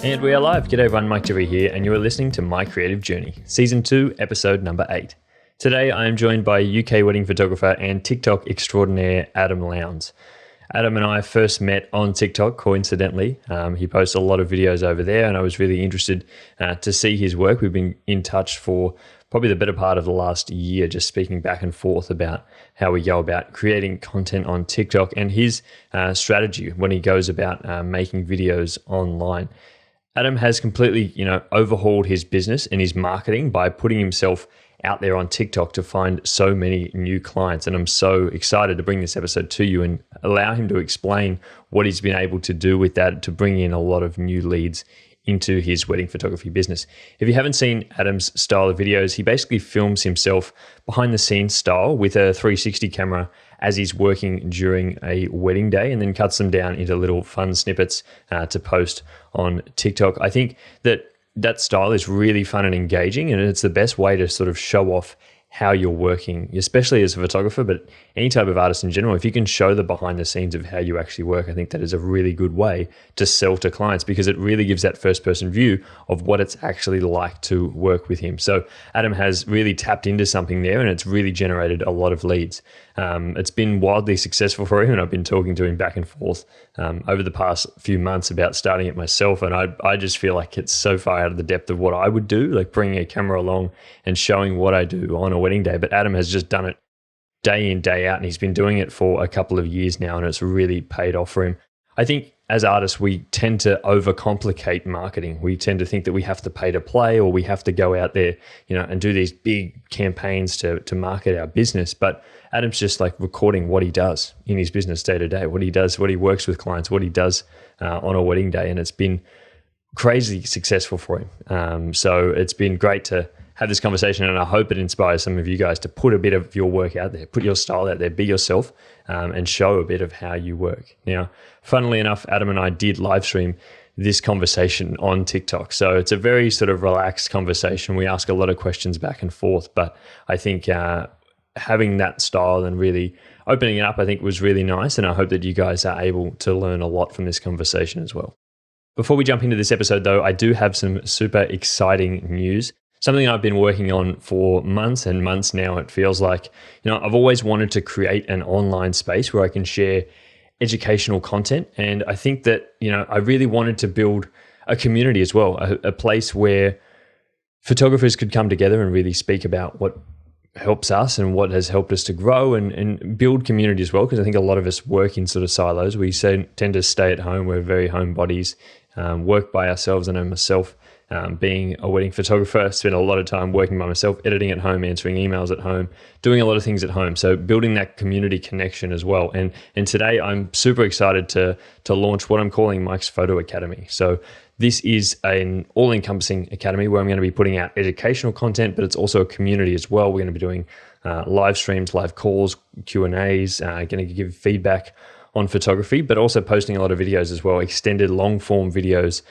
And we are live. G'day everyone, Mike Jerry here, and you are listening to My Creative Journey, Season 2, Episode number 8. Today I am joined by UK wedding photographer and TikTok extraordinaire Adam Lowndes. Adam and I first met on TikTok, coincidentally. He posts a lot of videos over there, and I was really interested to see his work. We've been in touch for probably the better part of the last year, just speaking back and forth about how we go about creating content on TikTok and his strategy when he goes about making videos online. Adam has completely, overhauled his business and his marketing by putting himself out there on TikTok to find so many new clients. And I'm so excited to bring this episode to you and allow him to explain what he's been able to do with that to bring in a lot of new leads into his wedding photography business. If you haven't seen Adam's style of videos, he basically films himself behind the scenes style with a 360 camera as he's working during a wedding day, and then cuts them down into little fun snippets to post on TikTok. I think that style is really fun and engaging, and it's the best way to sort of show off how you're working, especially as a photographer, but any type of artist in general. If you can show the behind the scenes of how you actually work, I think that is a really good way to sell to clients, because it really gives that first person view of what it's actually like to work with him. So Adam has really tapped into something there, and it's really generated a lot of leads. It's been wildly successful for him, and I've been talking to him back and forth over the past few months about starting it myself. And I just feel like it's so far out of the depth of what I would do, like bringing a camera along and showing what I do on a wedding day. But Adam has just done it day in, day out, and he's been doing it for a couple of years now, and it's really paid off for him. I think as artists, we tend to overcomplicate marketing. We tend to think that we have to pay to play, or we have to go out there, and do these big campaigns to market our business. But Adam's just like recording what he does in his business day to day, what he does, what he works with clients, what he does on a wedding day. And it's been crazy successful for him. So it's been great to have this conversation, and I hope it inspires some of you guys to put a bit of your work out there, put your style out there, be yourself, and show a bit of how you work. Now, funnily enough, Adam and I did live stream this conversation on TikTok. So it's a very sort of relaxed conversation. We ask a lot of questions back and forth, but I think having that style and really opening it up, I think was really nice. And I hope that you guys are able to learn a lot from this conversation as well. Before we jump into this episode though, I do have some super exciting news. Something I've been working on for months and months now. It feels like, I've always wanted to create an online space where I can share educational content. And I think that, I really wanted to build a community as well, a place where photographers could come together and really speak about what helps us and what has helped us to grow and build community as well. Because I think a lot of us work in sort of silos. We tend to stay at home. We're very homebodies, work by ourselves. And I myself, being a wedding photographer, spent a lot of time working by myself, editing at home, answering emails at home, doing a lot of things at home. So building that community connection as well. And today I'm super excited to launch what I'm calling Mike's Photo Academy. So this is an all-encompassing academy where I'm going to be putting out educational content, but it's also a community as well. We're going to be doing live streams, live calls, Q&As, going to give feedback on photography, but also posting a lot of videos as well, extended long-form videos,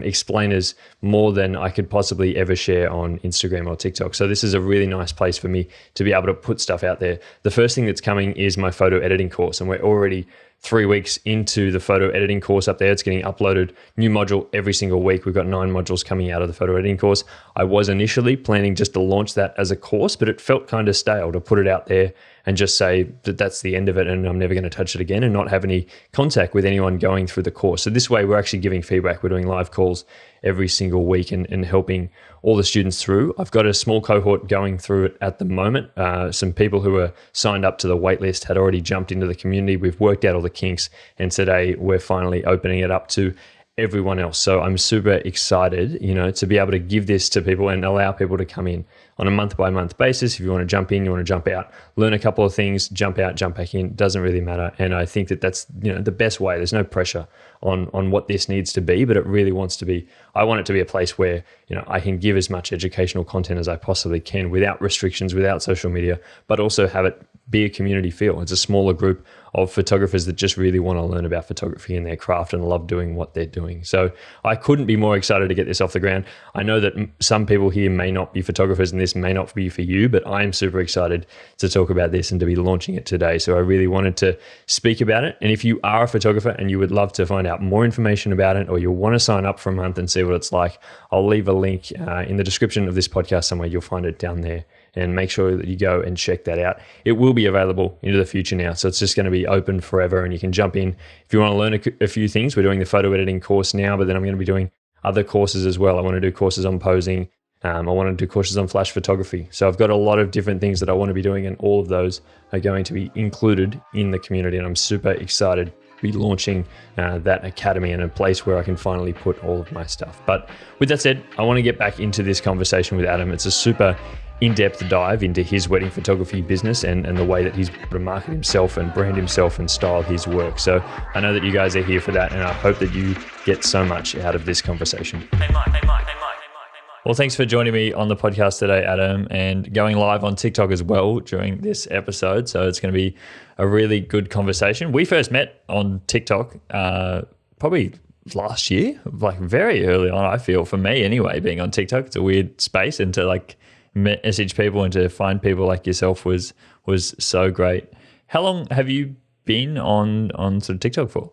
explainers, more than I could possibly ever share on Instagram or TikTok. So this is a really nice place for me to be able to put stuff out there. The first thing that's coming is my photo editing course, and we're already 3 weeks into the photo editing course up there. It's getting uploaded, new module every single week. We've got 9 modules coming out of the photo editing course. I was initially planning just to launch that as a course, but it felt kind of stale to put it out there and just say that that's the end of it and I'm never going to touch it again and not have any contact with anyone going through the course. So this way we're actually giving feedback. We're doing live calls every single week and helping all the students through. I've got a small cohort going through it at the moment. Some people who are signed up to the waitlist had already jumped into the community. We've worked out all the kinks, and today we're finally opening it up to everyone else. So I'm super excited, to be able to give this to people and allow people to come in on a month-by-month basis. If you want to jump in, you want to jump out, learn a couple of things, jump out, jump back in, doesn't really matter. And I think that that's, the best way. There's no pressure on what this needs to be, but it really wants to be, I want it to be a place where, I can give as much educational content as I possibly can without restrictions, without social media, but also have it be a community feel. It's a smaller group of photographers that just really want to learn about photography and their craft and love doing what they're doing. So I couldn't be more excited to get this off the ground. I know that some people here may not be photographers and this may not be for you, but I'm super excited to talk about this and to be launching it today. So I really wanted to speak about it. And if you are a photographer and you would love to find out more information about it, or you want to sign up for a month and see what it's like, I'll leave a link in the description of this podcast somewhere. You'll find it down there. And make sure that you go and check that out. It will be available into the future now. So it's just going to be open forever, and you can jump in. If you want to learn a few things, we're doing the photo editing course now, but then I'm going to be doing other courses as well. I want to do courses on posing. I want to do courses on flash photography. So I've got a lot of different things that I want to be doing, and all of those are going to be included in the community. And I'm super excited to be launching that academy and a place where I can finally put all of my stuff. But with that said, I want to get back into this conversation with Adam. It's a super in-depth dive into his wedding photography business and the way that he's able to market himself and brand himself and style his work. So I know that you guys are here for that, and I hope that you get so much out of this conversation. Hey Mike. Well, thanks for joining me on the podcast today, Adam, and going live on TikTok as well during this episode. So it's going to be a really good conversation. We first met on TikTok probably last year, like very early on, I feel, for me anyway, being on TikTok. It's a weird space, and to like message people and to find people like yourself was so great. How long have you been on sort of TikTok for?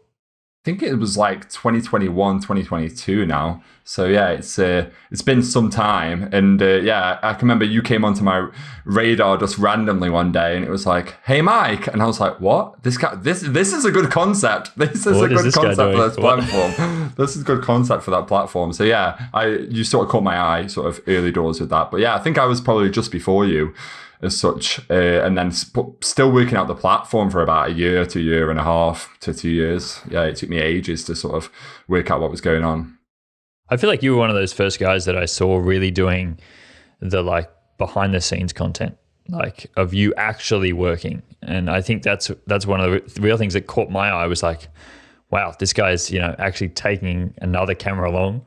I think it was like 2021, 2022 now. So yeah, it's been some time. And yeah, I can remember you came onto my radar just randomly one day, and it was like, "Hey Mike," and I was like, "What? This is a good concept. This is a good concept for this platform. This is a good concept for that platform." So yeah, you sort of caught my eye sort of early doors with that. But yeah, I think I was probably just before you as such, and then still working out the platform for about a year to year and a half to 2 years. Yeah, it took me ages to sort of work out what was going on. I feel like you were one of those first guys that I saw really doing the like behind the scenes content, like of you actually working. And I think that's one of the real things that caught my eye was like, wow, this guy's, actually taking another camera along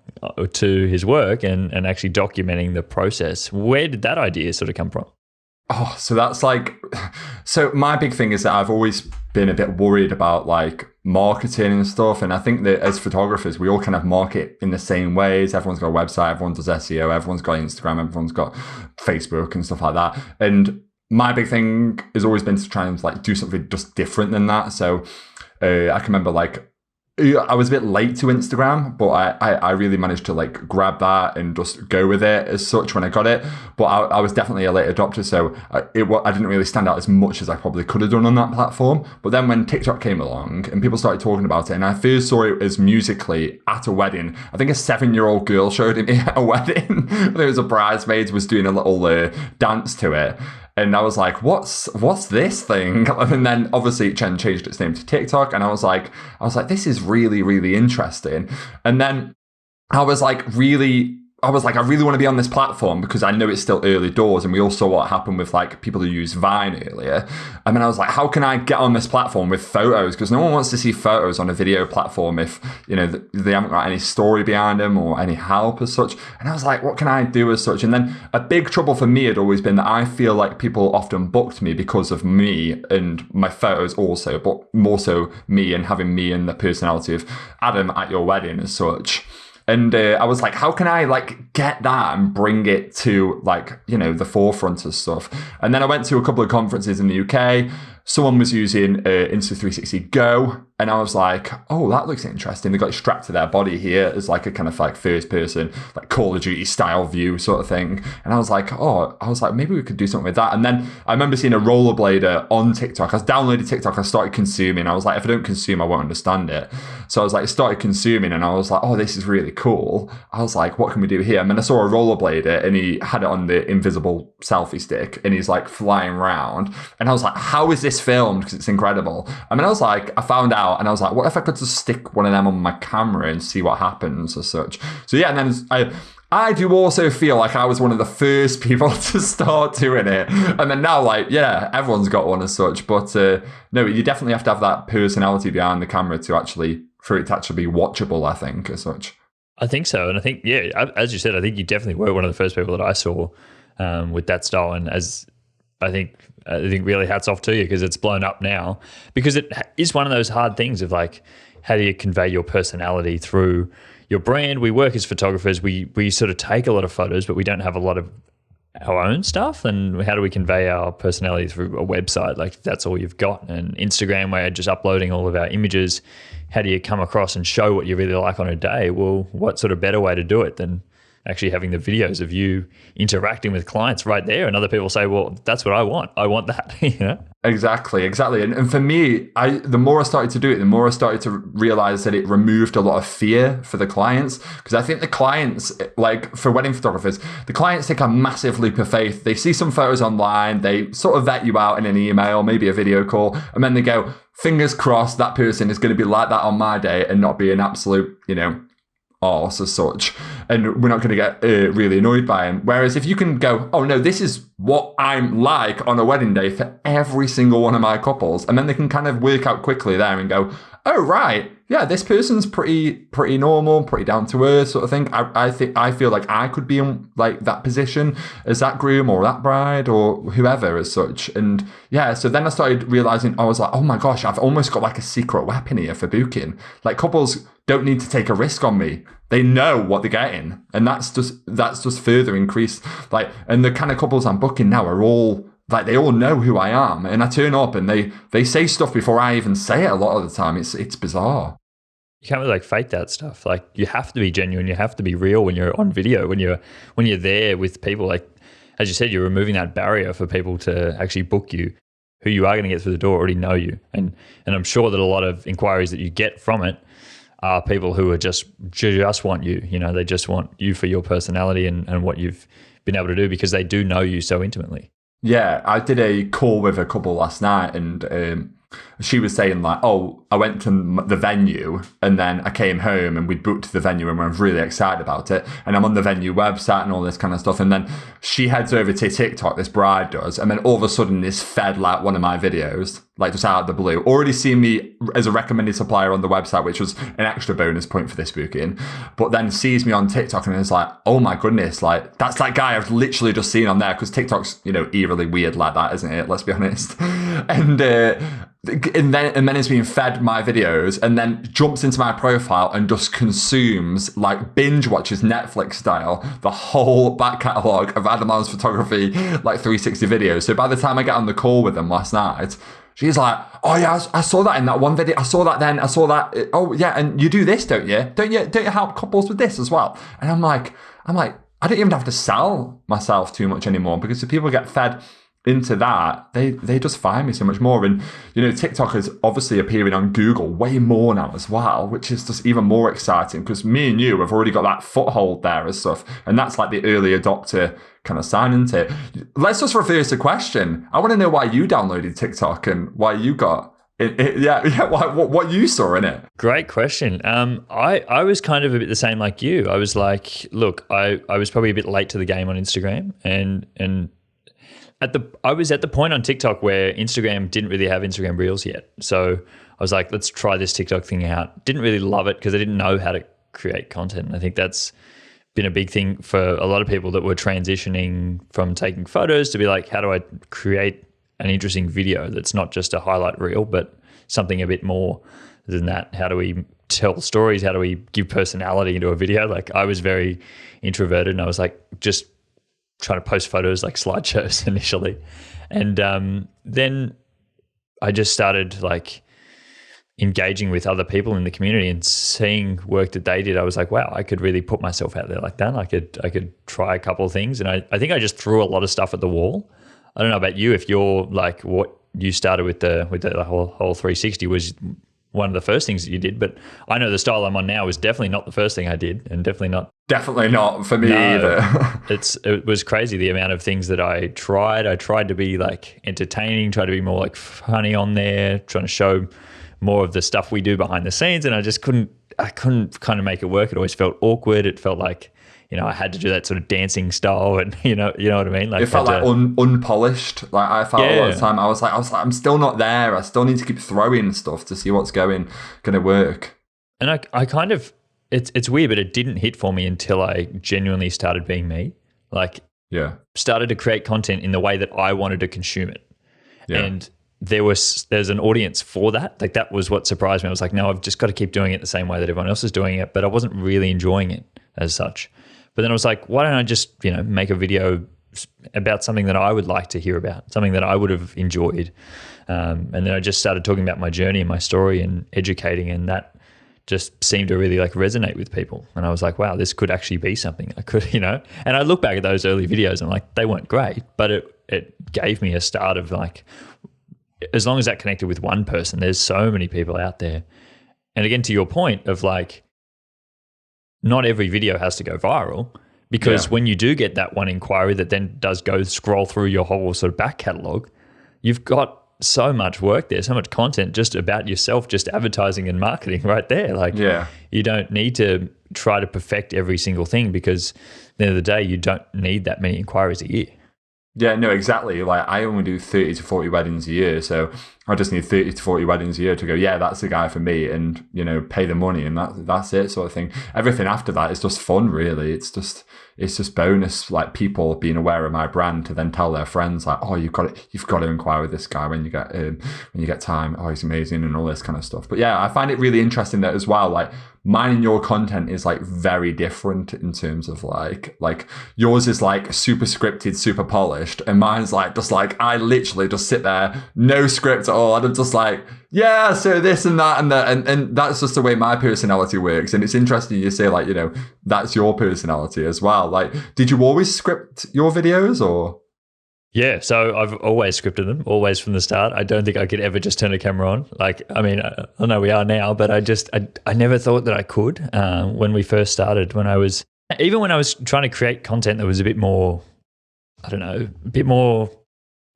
to his work and actually documenting the process. Where did that idea sort of come from? Oh, so that's so my big thing is that I've always been a bit worried about like marketing and stuff. And I think that as photographers, we all kind of market in the same ways. Everyone's got a website, everyone does SEO, everyone's got Instagram, everyone's got Facebook and stuff like that. And my big thing has always been to try and like do something just different than that. So I can remember like, I was a bit late to Instagram, but I really managed to like grab that and just go with it as such when I got it. But I was definitely a late adopter, so I didn't really stand out as much as I probably could have done on that platform. But then when TikTok came along and people started talking about it, and I first saw it as Musically at a wedding. I think a 7-year-old girl showed it me at a wedding. There was a bridesmaid was doing a little dance to it. And I was like, what's this thing? And then obviously it changed its name to TikTok. And I was like, this is really, really interesting. And then I really want to be on this platform because I know it's still early doors, and we all saw what happened with like people who used Vine earlier. I mean, I was like, how can I get on this platform with photos? Because no one wants to see photos on a video platform if, they haven't got any story behind them or any help as such. And I was like, what can I do as such? And then a big trouble for me had always been that I feel like people often booked me because of me and my photos also, but more so me and having me and the personality of Adam at your wedding as such. And I was like, how can I like get that and bring it to like, the forefront of stuff? And then I went to a couple of conferences in the UK. Someone was using Insta360 Go, and I was like, oh, that looks interesting. They got it strapped to their body here as like a kind of like first person, like Call of Duty style view sort of thing. And I was like, maybe we could do something with that. And then I remember seeing a rollerblader on TikTok. I downloaded TikTok, I started consuming. I was like, if I don't consume, I won't understand it. So I was like, started consuming, and I was like, oh, this is really cool. I was like, what can we do here? And then I saw a rollerblader, and he had it on the invisible selfie stick, and he's like flying around. And I was like, how is this filmed? Because it's incredible. I mean, I found out, and I was like, what if I could just stick one of them on my camera and see what happens as such? So yeah, and then I do also feel like I was one of the first people to start doing it. And then now, like, yeah, everyone's got one as such. But no, you definitely have to have that personality behind the camera for it to actually be watchable, I think, as such. I think so. And I think, yeah, as you said, I think you definitely were one of the first people that I saw with that style. And as I think I think really hats off to you because it's blown up now, because it is one of those hard things of like, how do you convey your personality through your brand? We work as photographers. We sort of take a lot of photos, but we don't have a lot of our own stuff. And how do we convey our personality through a website? Like that's all you've got. And Instagram, where just uploading all of our images, how do you come across and show what you really like on a day? Well, what sort of better way to do it than actually having the videos of you interacting with clients right there? And other people say, well, that's what I want. I want that, you know? Exactly. And for me, the more I started to do it, the more I started to realize that it removed a lot of fear for the clients. Because I think the clients, like for wedding photographers, the clients take a massive leap of faith. They see some photos online, they sort of vet you out in an email, maybe a video call, and then they go, fingers crossed that person is going to be like that on my day and not be an absolute, arse as such, and we're not going to get really annoyed by him. Whereas if you can go, oh no, this is what I'm like on a wedding day for every single one of my couples, and then they can kind of work out quickly there and go, oh right, yeah, this person's pretty normal, pretty down to earth sort of thing. I feel like I could be in like that position as that groom or that bride or whoever as such. And yeah, so then I started realizing, I was like, oh my gosh, I've almost got like a secret weapon here for booking. Like couples don't need to take a risk on me. They know what they're getting. And that's just further increased. Like, and the kind of couples I'm booking now are all like, they all know who I am. And I turn up and they say stuff before I even say it a lot of the time. It's bizarre. You can't really like fake that stuff. Like you have to be genuine. You have to be real when you're on video, when you're there with people. Like, as you said, you're removing that barrier for people to actually book you. Who you are going to get through the door already know you. And I'm sure that a lot of inquiries that you get from it are people who are just want you. They just want you for your personality and what you've been able to do, because they do know you so intimately. Yeah, I did a call with a couple last night, and she was saying like, oh, I went to the venue and then I came home and we booked the venue and we're really excited about it. And I'm on the venue website and all this kind of stuff. And then she heads over to TikTok, this bride does, and then all of a sudden is fed like one of my videos, like just out of the blue. Already seen me as a recommended supplier on the website, which was an extra bonus point for this booking. But then sees me on TikTok and is like, oh my goodness, like that's that guy I've literally just seen on there, because TikTok's, eerily weird like that, isn't it? Let's be honest. And then it's being fed my videos and then jumps into my profile and just consumes, like binge watches Netflix style, the whole back catalogue of Adam Lowndes photography, like 360 videos. So by the time I get on the call with them last night, she's like, oh yeah, I saw that in that one video. I saw that then. I saw that. Oh yeah, and you do this, don't you? Don't you help couples with this as well? And I'm like, I don't even have to sell myself too much anymore, because if people get fed into that, they just find me so much more. And TikTok is obviously appearing on Google way more now as well, which is just even more exciting, because me and you have already got that foothold there and stuff, and that's like the early adopter kind of sign into it. Let's just reverse the question. I want to know why you downloaded TikTok and why you got what you saw in it. Great question. I was kind of a bit the same like you. I was like, look, I was probably a bit late to the game on Instagram, and I was at the point on TikTok where Instagram didn't really have Instagram Reels yet. So I was like, let's try this TikTok thing out. Didn't really love it because I didn't know how to create content. And I think that's been a big thing for a lot of people that were transitioning from taking photos to be like, how do I create an interesting video that's not just a highlight reel, but something a bit more than that? How do we tell stories? How do we give personality into a video? Like, I was very introverted and I was like, just trying to post photos like slideshows initially. And then I just started like engaging with other people in the community and seeing work that they did. I was like, wow, I could really put myself out there like that. I could try a couple of things. And I think I just threw a lot of stuff at the wall. I don't know about you, if you're like what you started with the whole 360 was one of the first things that you did, but I know the style I'm on now was definitely not the first thing I did, and definitely not for me either. It was crazy the amount of things that I tried. I tried to be like entertaining, tried to be more like funny on there, trying to show more of the stuff we do behind the scenes, and I couldn't kind of make it work. It always felt awkward. It felt like, I had to do that sort of dancing style, and you know what I mean? Like, it felt like unpolished. Like I felt a lot of the time, I was like, I'm still not there. I still need to keep throwing stuff to see what's going to work. And I kind of, it's weird, but it didn't hit for me until I genuinely started being me. Like, started to create content in the way that I wanted to consume it. Yeah. And there's an audience for that. Like that was what surprised me. I was like, no, I've just got to keep doing it the same way that everyone else is doing it, but I wasn't really enjoying it as such. But then I was like, why don't I just, make a video about something that I would like to hear about, something that I would have enjoyed. And then I just started talking about my journey and my story and educating, and that just seemed to really like resonate with people. And I was like, wow, this could actually be something I could, and I look back at those early videos and I'm like, they weren't great, but it gave me a start of like, as long as that connected with one person, there's so many people out there. And again, to your point of like, not every video has to go viral, because when you do get that one inquiry that then does go scroll through your whole sort of back catalog, you've got so much work there, so much content just about yourself, just advertising and marketing right there. Like you don't need to try to perfect every single thing, because at the end of the day, you don't need that many inquiries a year. Yeah, no, exactly. Like I only do 30 to 40 weddings a year. So I just need 30 to 40 weddings a year to go, yeah, that's the guy for me, and, pay the money, and that's it, sort of thing. Everything after that is just fun, really. It's just bonus, like people being aware of my brand to then tell their friends like, oh, you've got to inquire with this guy when you get time. Oh, he's amazing, and all this kind of stuff. But yeah, I find it really interesting that as well, like mine and your content is like very different in terms of like yours is like super scripted, super polished, and mine's like just like I literally just sit there, no script at all, and I'm just like, yeah, so this and that and that's just the way my personality works. And it's interesting you say like, that's your personality as well. Like, did you always script your videos or? Yeah, so I've always scripted them, always from the start. I don't think I could ever just turn a camera on. Like, I mean, I know we are now, but I never thought that I could when we first started, when I was trying to create content that was a bit more, I don't know, a bit more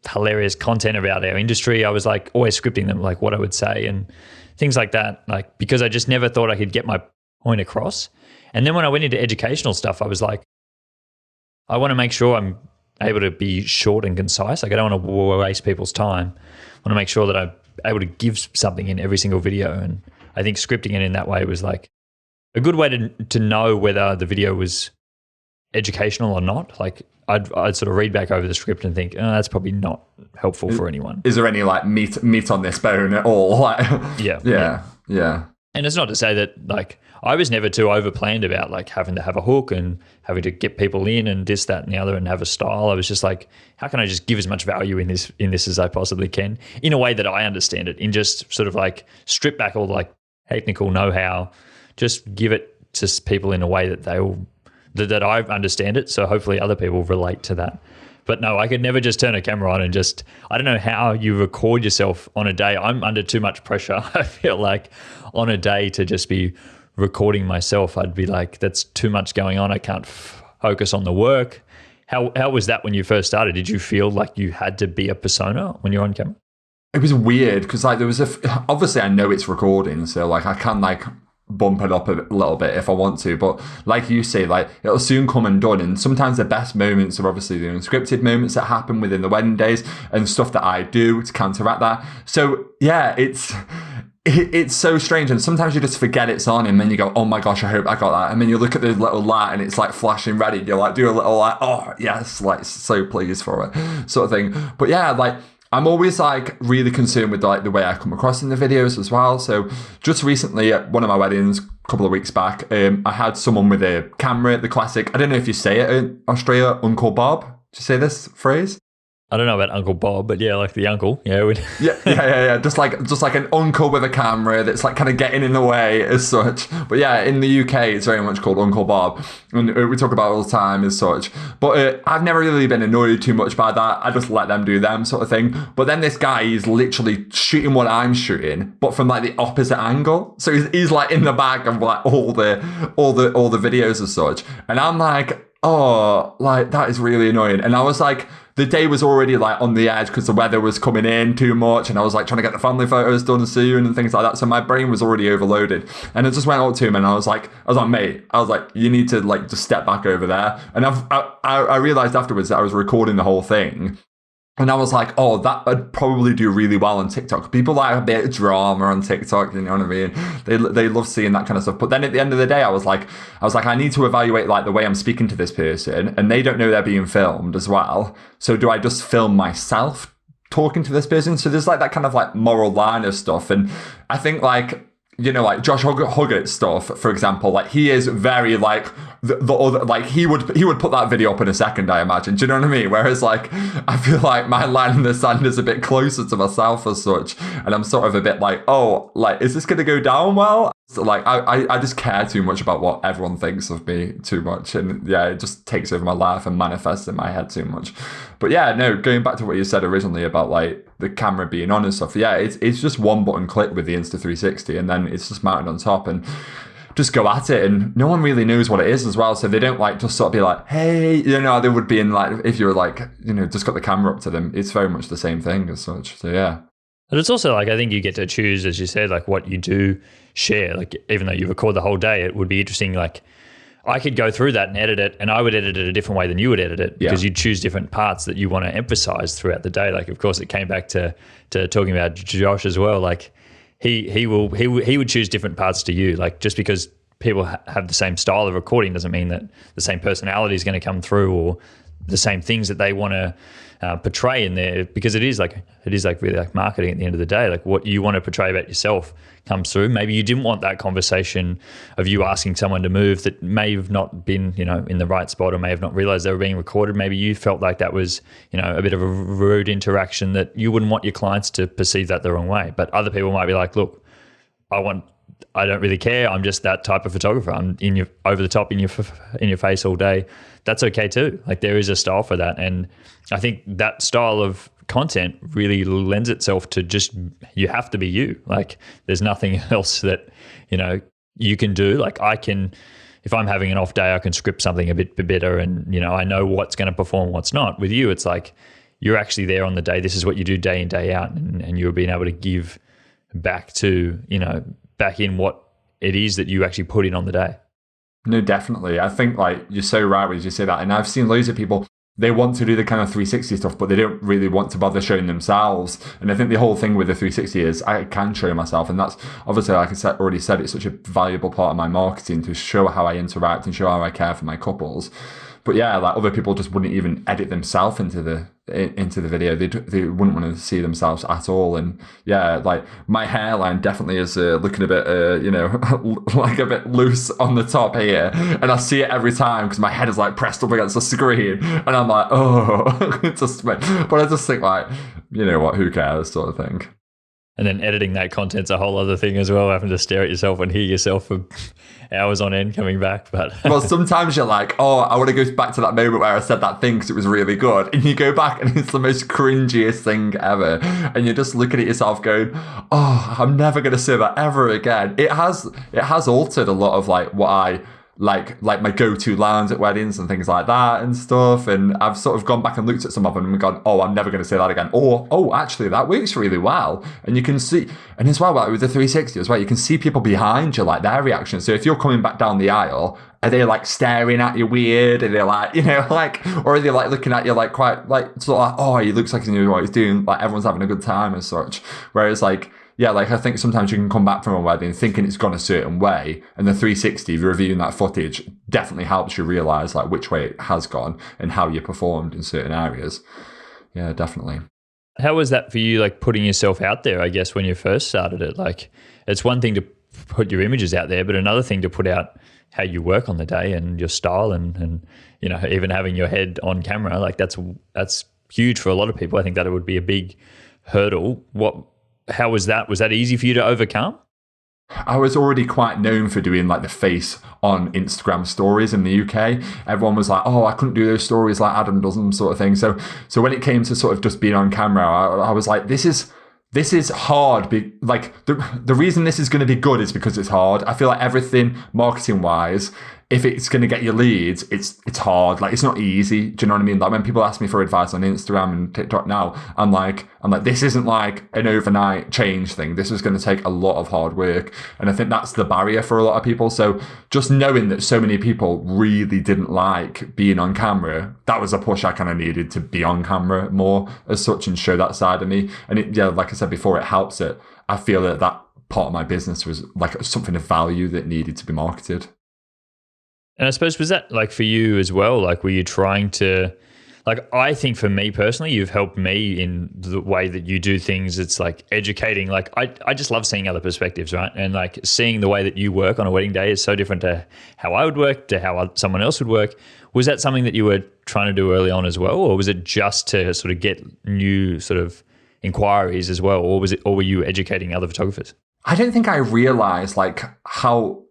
hilarious content about our industry. I was like always scripting them, like what I would say and things like that, like because I just never thought I could get my point across. And then when I went into educational stuff, I was like, I want to make sure I'm able to be short and concise. Like I don't want to waste people's time. I want to make sure that I'm able to give something in every single video. And I think scripting it in that way was like a good way to know whether the video was educational or not. Like I'd sort of read back over the script and think, oh, that's probably not helpful for anyone. Is there any like meat on this bone at all? Like, yeah. And it's not to say that like I was never too overplanned about like having to have a hook and having to get people in and this, that, and the other and have a style. I was just like, how can I just give as much value in this as I possibly can in a way that I understand it, in just sort of like strip back all the like technical know-how, just give it to people in a way that that I understand it. So hopefully other people relate to that. But no, I could never just turn a camera on and just, I don't know how you record yourself on a day. I'm under too much pressure. I feel like on a day to just be recording myself, I'd be like, that's too much going on. I can't focus on the work. How was that when you first started? Did you feel like you had to be a persona when you're on camera? It was weird because like there was obviously I know it's recording, so like I can like bump it up a little bit if I want to, but like you say, like it'll soon come undone. And sometimes the best moments are obviously the unscripted moments that happen within the wedding days and stuff that I do to counteract that. So yeah, it's so strange, and sometimes you just forget it's on and then you go, oh my gosh, I hope I got that, and then you look at the little light and it's like flashing red and you're like do a little like, oh yes, like so pleased for it sort of thing. But yeah, like I'm always like really concerned with like the way I come across in the videos as well. So just recently at one of my weddings a couple of weeks back, I had someone with a camera, the classic, I don't know if you say it in Australia, Uncle Bob. Do you say this phrase? I don't know about Uncle Bob, but yeah, like the uncle. Yeah. Yeah. Just like an uncle with a camera that's like kind of getting in the way as such. But yeah, in the UK, it's very much called Uncle Bob. And we talk about it all the time as such. But I've never really been annoyed too much by that. I just let them do them sort of thing. But then this guy is literally shooting what I'm shooting, but from like the opposite angle. So he's like in the back of like all the videos as such. And I'm like, oh, like that is really annoying. And I was like, the day was already like on the edge because the weather was coming in too much, and I was like trying to get the family photos done soon and things like that. So my brain was already overloaded, and I just went up to him and I was like, mate, I was like, you need to like just step back over there. And I realized afterwards that I was recording the whole thing. And I was like, oh, that would probably do really well on TikTok. People like a bit of drama on TikTok, you know what I mean? They love seeing that kind of stuff. But then at the end of the day, I was like, I need to evaluate like the way I'm speaking to this person, and they don't know they're being filmed as well. So do I just film myself talking to this person? So there's like that kind of like moral line of stuff. And I think like, you know, like Josh Huggett stuff, for example, like he is very like the other, like he would put that video up in a second, I imagine. Do you know what I mean? Whereas like I feel like my line in the sand is a bit closer to myself as such, and I'm sort of a bit like, oh, like is this gonna go down well? So, like I just care too much about what everyone thinks of me too much, and yeah, it just takes over my life and manifests in my head too much. But yeah, no, going back to what you said originally about like the camera being on and stuff, yeah, it's just one button click with the Insta360, and then it's just mounted on top, and just go at it, and no one really knows what it is as well, so they don't like just sort of be like, hey, you know, they would be in like, if you were like, you know, just got the camera up to them, it's very much the same thing as such. So yeah. But it's also like, I think you get to choose, as you said, like what you do share. Like even though you record the whole day, it would be interesting. Like I could go through that and edit it, and I would edit it a different way than you would edit it, because you'd choose different parts that you want to emphasize throughout the day. Like of course it came back to talking about Josh as well. Like he would choose different parts to you. Like just because people have the same style of recording doesn't mean that the same personality is going to come through, or the same things that they want to portray in there, because it is like really like marketing at the end of the day. Like what you want to portray about yourself comes through. Maybe you didn't want that conversation of you asking someone to move that may have not been, you know, in the right spot, or may have not realized they were being recorded. Maybe you felt like that was, you know, a bit of a rude interaction that you wouldn't want your clients to perceive that the wrong way. But other people might be like, look, I don't really care. I'm just that type of photographer. I'm in your over the top in your face all day. That's okay too. Like there is a style for that, and I think that style of content really lends itself to just, you have to be you. Like there's nothing else that, you know, you can do. Like I can, if I'm having an off day, I can script something a bit better, and you know, I know what's going to perform, what's not. With you, it's like you're actually there on the day. This is what you do day in, day out, and you're being able to give back to, you know, back in what it is that you actually put in on the day. No, definitely. I think like you're so right when you say that. And I've seen loads of people, they want to do the kind of 360 stuff, but they don't really want to bother showing themselves. And I think the whole thing with the 360 is I can show myself. And that's obviously, like I already said, it's such a valuable part of my marketing to show how I interact and show how I care for my couples. But yeah, like other people just wouldn't even edit themselves into the video. They wouldn't want to see themselves at all. And yeah, like my hairline definitely is looking a bit, you know, like a bit loose on the top here. And I see it every time because my head is like pressed up against the screen. And I'm like, oh, but I just think like, you know what, who cares sort of thing. And then editing that content's a whole other thing as well, having to stare at yourself and hear yourself for hours on end coming back. But well, sometimes you're like, oh, I want to go back to that moment where I said that thing because it was really good. And you go back and it's the most cringiest thing ever. And you're just looking at yourself going, oh, I'm never going to say that ever again. It has altered a lot of like what I like my go-to lines at weddings and things like that and stuff. And I've sort of gone back and looked at some of them and gone, oh, I'm never going to say that again. Or, oh, actually, that works really well. And you can see, and as well, like with the 360 as well, you can see people behind you, like their reaction. So if you're coming back down the aisle, are they like staring at you weird? Are they like, you know, like, or are they like looking at you like quite like, sort of like, oh, he looks like he knows what he's doing. Like everyone's having a good time as such. Whereas like, yeah, like I think sometimes you can come back from a wedding thinking it's gone a certain way, and the 360 reviewing that footage definitely helps you realize like which way it has gone and how you performed in certain areas. Yeah, definitely. How was that for you, like putting yourself out there, I guess, when you first started it? Like it's one thing to put your images out there, but another thing to put out how you work on the day and your style and you know, even having your head on camera. Like that's huge for a lot of people. I think that it would be a big hurdle. How was that? Was that easy for you to overcome? I was already quite known for doing like the face on Instagram stories in the UK. Everyone was like, oh, I couldn't do those stories like Adam does them sort of thing. So when it came to sort of just being on camera, I was like, this is hard. Like the reason this is going to be good is because it's hard. I feel like everything marketing wise, if it's going to get you leads, it's hard. Like it's not easy. Do you know what I mean? Like when people ask me for advice on Instagram and TikTok now, I'm like, this isn't like an overnight change thing. This is going to take a lot of hard work. And I think that's the barrier for a lot of people. So just knowing that so many people really didn't like being on camera, that was a push I kind of needed to be on camera more as such and show that side of me. And it, yeah, like I said before, it helps it. I feel that part of my business was like something of value that needed to be marketed. And I suppose, was that like for you as well? Like, were you trying to like, I think for me personally, you've helped me in the way that you do things. It's like educating. Like, I just love seeing other perspectives, right? And like seeing the way that you work on a wedding day is so different to how I would work, to how someone else would work. Was that something that you were trying to do early on as well? Or was it just to sort of get new sort of inquiries as well? Or were you educating other photographers? I don't think I realized like how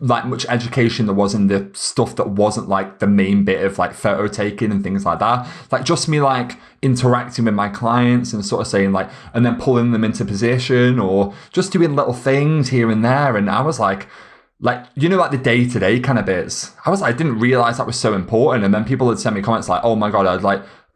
like much education there was in the stuff that wasn't like the main bit of like photo taking and things like that. Like just me like interacting with my clients and sort of saying like, and then pulling them into position or just doing little things here and there. And I was like, you know, like the day-to-day kind of bits. I didn't realize that was so important. And then people would send me comments like, oh my God,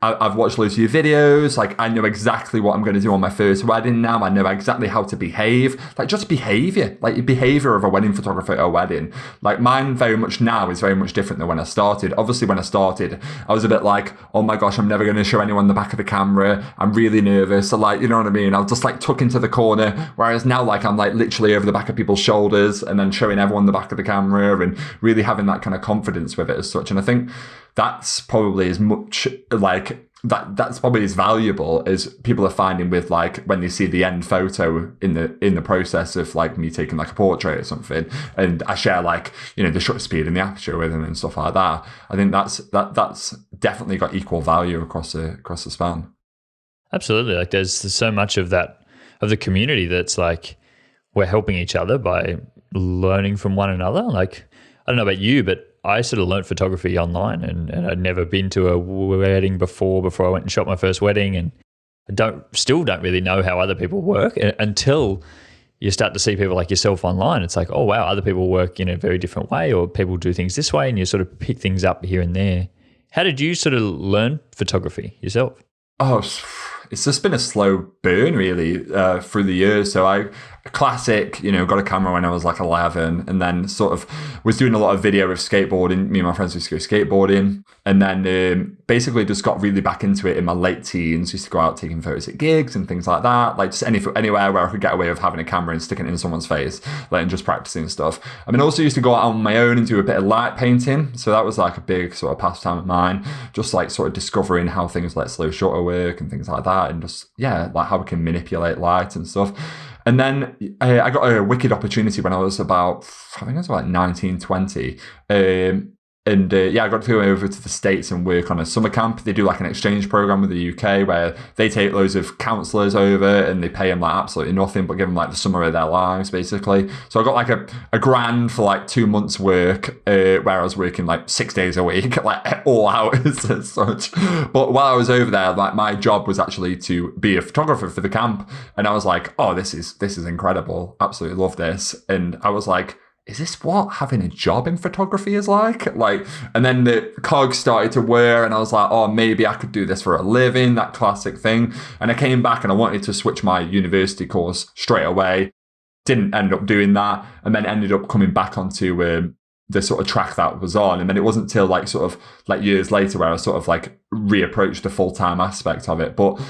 I've watched loads of your videos. Like, I know exactly what I'm going to do on my first wedding now. I know exactly how to behave. Like, just behavior. Like, your behavior of a wedding photographer at a wedding. Like, mine very much now is very much different than when I started. Obviously, when I started, I was a bit like, oh my gosh, I'm never going to show anyone the back of the camera. I'm really nervous. So, like, you know what I mean? I'll just, like, tuck into the corner. Whereas now, like, I'm, like, literally over the back of people's shoulders and then showing everyone the back of the camera and really having that kind of confidence with it as such. And I think that's probably as much like that's probably as valuable as people are finding with like when they see the end photo in the process of like me taking like a portrait or something, and I share like, you know, the shutter speed and the aperture with them and stuff like that. I think that's definitely got equal value across the span. Absolutely. Like there's so much of that, of the community that's like we're helping each other by learning from one another. Like, I don't know about you, but I sort of learned photography online, and I'd never been to a wedding before I went and shot my first wedding, and I still don't really know how other people work until you start to see people like yourself online. It's like, oh wow, other people work in a very different way, or people do things this way, and you sort of pick things up here and there. How did you sort of learn photography yourself? Oh, it's just been a slow burn really through the years. So classic, you know, got a camera when I was like 11, and then sort of was doing a lot of video of skateboarding. Me and my friends used to go skateboarding, and then basically just got really back into it in my late teens. Used to go out taking photos at gigs and things like that, like just anywhere where I could get away with having a camera and sticking it in someone's face, like, and just practicing stuff. I mean, also used to go out on my own and do a bit of light painting. So that was like a big sort of pastime of mine, just like sort of discovering how things like slow shutter work and things like that, and just, yeah, like how we can manipulate light and stuff. And then I got a wicked opportunity when I was about, I think I was about 19, 20. I got to go over to the States and work on a summer camp. They do like an exchange program with the UK where they take loads of counselors over and they pay them like absolutely nothing, but give them like the summer of their lives, basically. So I got like a grand for like 2 months work, where I was working like 6 days a week, like all hours as such. But while I was over there, like my job was actually to be a photographer for the camp. And I was like, oh, this is incredible. Absolutely love this. And I was like, is this what having a job in photography is like? Like, and then the cogs started to whir, and I was like, oh, maybe I could do this for a living, that classic thing. And I came back and I wanted to switch my university course straight away. Didn't end up doing that, and then ended up coming back onto the sort of track that was on. And then it wasn't till like sort of like years later where I sort of like reapproached the full-time aspect of it. But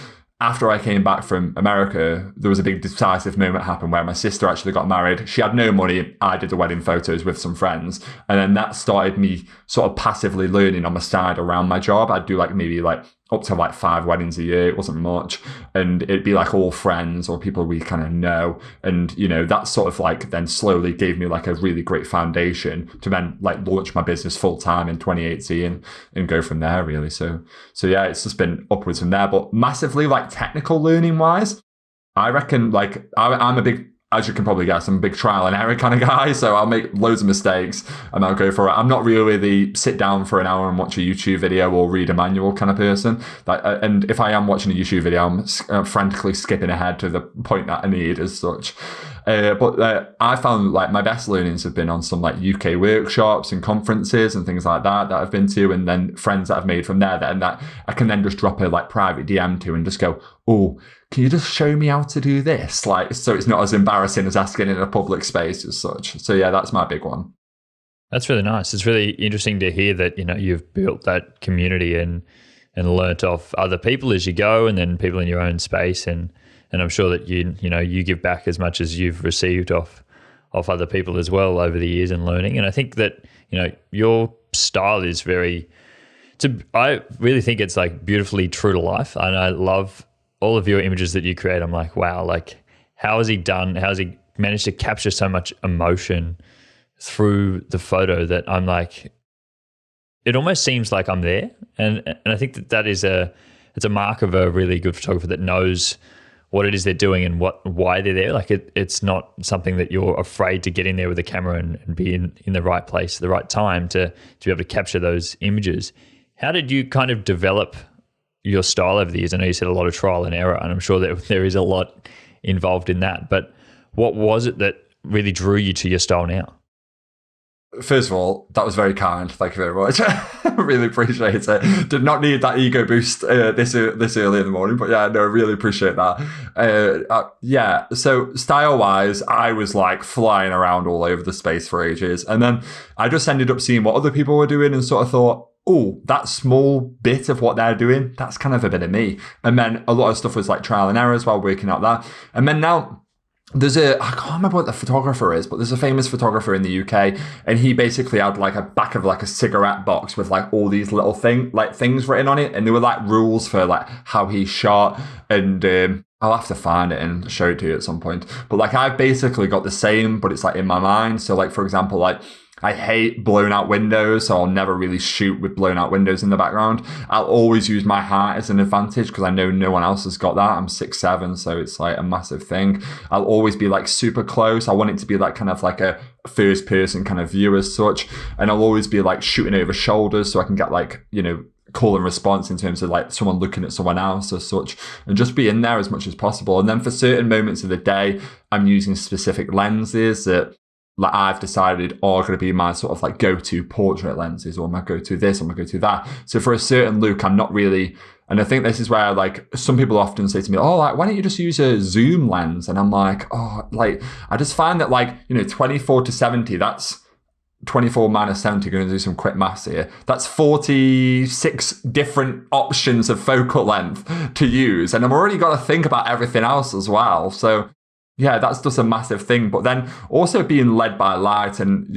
after I came back from America, there was a big decisive moment happen where my sister actually got married. She had no money. I did the wedding photos with some friends. And then that started me sort of passively learning on the side around my job. I'd do like maybe like up to like 5 weddings a year. It wasn't much. And it'd be like all friends or people we kind of know. And, you know, that sort of like then slowly gave me like a really great foundation to then like launch my business full time in 2018 and go from there really. So yeah, it's just been upwards from there. But massively like technical learning wise, I reckon like I'm a big, as you can probably guess, I'm a big trial and error kind of guy. So I'll make loads of mistakes and I'll go for it. I'm not really the sit down for an hour and watch a YouTube video or read a manual kind of person. Like, and if I am watching a YouTube video, I'm frantically skipping ahead to the point that I need as such. But I found like my best learnings have been on some like UK workshops and conferences and things like that I've been to, and then friends that I've made from there that I can then just drop a like private DM to and just go, oh, can you just show me how to do this? Like, so it's not as embarrassing as asking in a public space as such. So yeah, that's my big one. That's really nice. It's really interesting to hear that, you know, you've built that community and learnt off other people as you go, and then people in your own space. And I'm sure that you give back as much as you've received off other people as well over the years and learning. And I think that, you know, your style is very I really think it's like beautifully true to life, and I love all of your images that you create. I'm like, wow, like how has he managed to capture so much emotion through the photo that I'm like, it almost seems like I'm there, and I think that is it's a mark of a really good photographer that knows what it is they're doing and why they're there. Like it's not something that you're afraid to get in there with a camera and be in the right place at the right time to be able to capture those images. How did you kind of develop your style over the years? I know you said a lot of trial and error, and I'm sure that there is a lot involved in that, but what was it that really drew you to your style now? First of all, that was very kind. Thank you very much. Really appreciate it. Did not need that ego boost this early in the morning, but yeah, no, I really appreciate that. Yeah, so style-wise, I was like flying around all over the space for ages, and then I just ended up seeing what other people were doing and sort of thought, oh, that small bit of what they're doing, that's kind of a bit of me. And then a lot of stuff was like trial and error as well, working out that. And then now, I can't remember what the photographer is, but there's a famous photographer in the UK, and he basically had like a back of like a cigarette box with like all these little things written on it, and there were like rules for like how he shot, and I'll have to find it and show it to you at some point. But like I've basically got the same, but it's like in my mind. So like for example, like I hate blown out windows, so I'll never really shoot with blown out windows in the background. I'll always use my height as an advantage because I know no one else has got that. I'm 6'7", so it's like a massive thing. I'll always be like super close. I want it to be like kind of like a first person kind of view as such. And I'll always be like shooting over shoulders so I can get like, call and response in terms of like someone looking at someone else as such, and just be in there as much as possible. And then for certain moments of the day, I'm using specific lenses that like I've decided are going to be my sort of like go-to portrait lenses, or my go-to this, or my go-to that. So for a certain look, I'm not really, and I think this is where like some people often say to me, oh, like, why don't you just use a zoom lens? And I'm like, oh, like, I just find that like, 24 to 70, that's 24 minus 70, going to do some quick maths here. That's 46 different options of focal length to use. And I've already got to think about everything else as well. So yeah, that's just a massive thing. But then also being led by light, and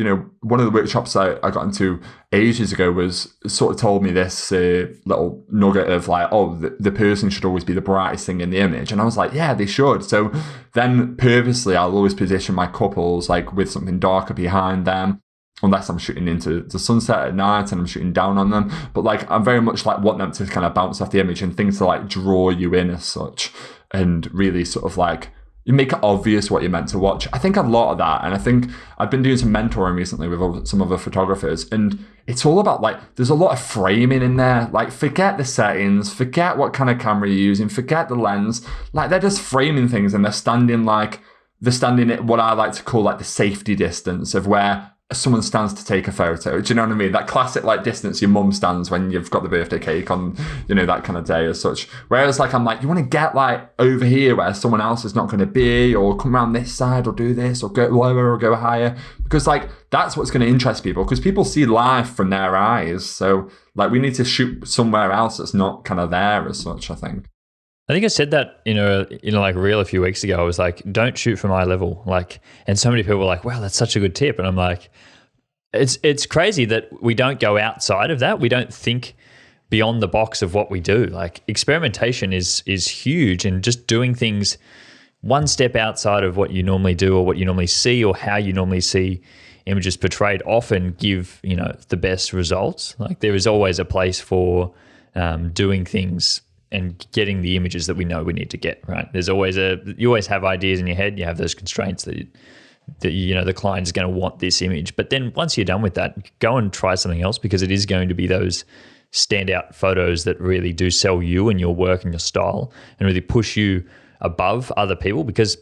one of the workshops I got into ages ago was sort of told me this little nugget of like, oh, the person should always be the brightest thing in the image. And I was like, yeah, they should. So then purposely I'll always position my couples like with something darker behind them, unless I'm shooting into the sunset at night and I'm shooting down on them. But like I'm very much like want them to kind of bounce off the image and things to like draw you in as such, and really sort of like you make it obvious what you're meant to watch. I think a lot of that, and I think I've been doing some mentoring recently with some other photographers, and it's all about like, there's a lot of framing in there. Like forget the settings, forget what kind of camera you're using, forget the lens. Like they're just framing things, and they're standing at what I like to call like the safety distance of where someone stands to take a photo. Do you know what I mean? That classic like distance your mum stands when you've got the birthday cake on, that kind of day as such. Whereas like I'm like, you want to get like over here where someone else is not going to be, or come around this side, or do this, or go lower or go higher, because like that's what's going to interest people, because people see life from their eyes. So like we need to shoot somewhere else that's not kind of there as such, I think. I think I said that in a like reel a few weeks ago. I was like, don't shoot from eye level. Like, and so many people were like, wow, that's such a good tip. And I'm like, it's crazy that we don't go outside of that. We don't think beyond the box of what we do. Like experimentation is huge, and just doing things one step outside of what you normally do, or what you normally see, or how you normally see images portrayed often give, the best results. Like there is always a place for doing things and getting the images that we know we need to get, right? There's always you always have ideas in your head. You have those constraints that the client is going to want this image. But then once you're done with that, go and try something else, because it is going to be those standout photos that really do sell you and your work and your style, and really push you above other people, because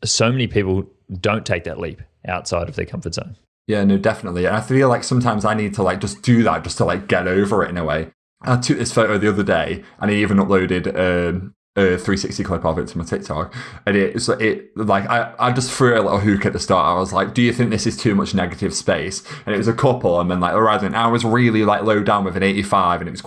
so many people don't take that leap outside of their comfort zone. Yeah, no, definitely. And I feel like sometimes I need to like just do that just to like get over it in a way. I took this photo the other day, and I even uploaded a 360 clip of it to my TikTok. And I just threw a little hook at the start. I was like, do you think this is too much negative space? And it was a couple, and then like horizon. I was really like low down with an 85, and it was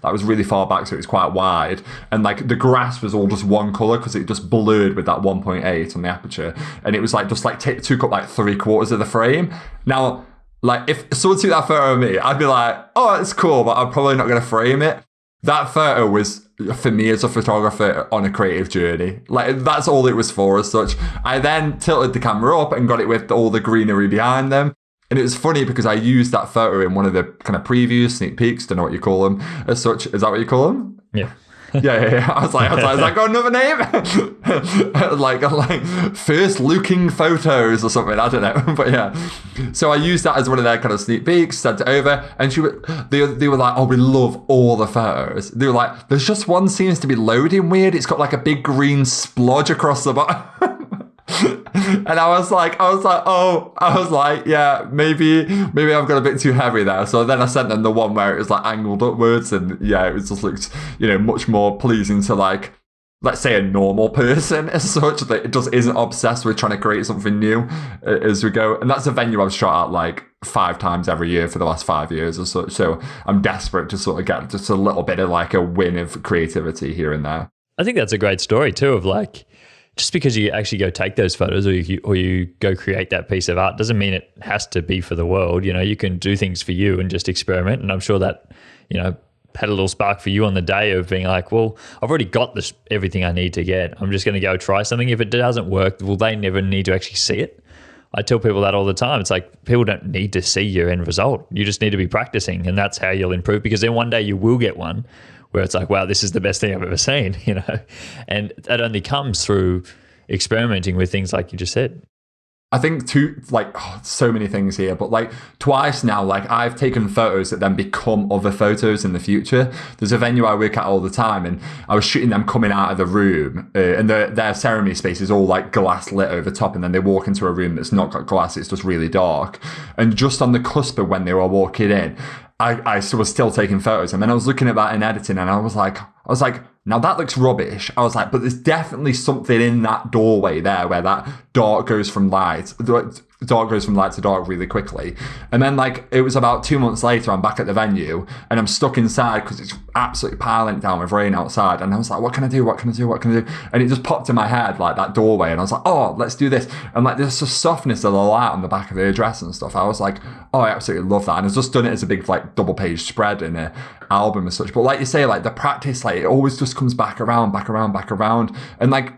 that was really far back, so it was quite wide. And like the grass was all just one color because it just blurred with that 1.8 on the aperture. And it was like just like took up like 3/4 of the frame. Now, Like, if someone took that photo of me, I'd be like, oh, it's cool, but I'm probably not going to frame it. That photo was, for me as a photographer, on a creative journey. Like, that's all it was for as such. I then tilted the camera up and got it with all the greenery behind them. And it was funny because I used that photo in one of the kind of previews, sneak peeks, don't know what you call them as such. Is that what you call them? Yeah. Yeah. I was like, has that got another name? like first looking photos or something. I don't know. But yeah. So I used that as one of their kind of sneak peeks, sent it over, and they were like, oh, we love all the photos. They were like, there's just one seems to be loading weird. It's got like a big green splodge across the bottom. And I was like, yeah, maybe I've got a bit too heavy there. So then I sent them the one where it was like angled upwards, and yeah, it was just looked, much more pleasing to, like, let's say a normal person as such, that it just isn't obsessed with trying to create something new as we go. And that's a venue I've shot at like 5 times every year for the last 5 years or such. So I'm desperate to sort of get just a little bit of like a win of creativity here and there. I think that's a great story too, of like, just because you actually go take those photos or you go create that piece of art doesn't mean it has to be for the world. You can do things for you and just experiment. And I'm sure that, had a little spark for you on the day of being like, well, I've already got everything I need to get. I'm just going to go try something. If it doesn't work, well, they never need to actually see it. I tell people that all the time. It's like, people don't need to see your end result. You just need to be practicing, and that's how you'll improve, because then one day you will get one where it's like, wow, this is the best thing I've ever seen, and that only comes through experimenting with things like you just said. I think so many things here, but like twice now, like I've taken photos that then become other photos in the future. There's a venue I work at all the time, and I was shooting them coming out of the room, and their ceremony space is all like glass lit over top, and then they walk into a room that's not got glass, it's just really dark. And just on the cusp of when they were walking in, I was still taking photos, and then I was looking at that in editing, and I was like, now that looks rubbish. I was like, but there's definitely something in that doorway there where that dark goes from light to dark really quickly. And then like, it was about 2 months later, I'm back at the venue and I'm stuck inside because it's absolutely piling down with rain outside. And I was like, what can I do? And it just popped in my head, like that doorway. And I was like, oh, let's do this. And like, there's a softness of the light on the back of her dress and stuff. I was like, oh, I absolutely love that. And I've just done it as a big like double page spread in an album and such. But like you say, like the practice, like it always just comes back around. And like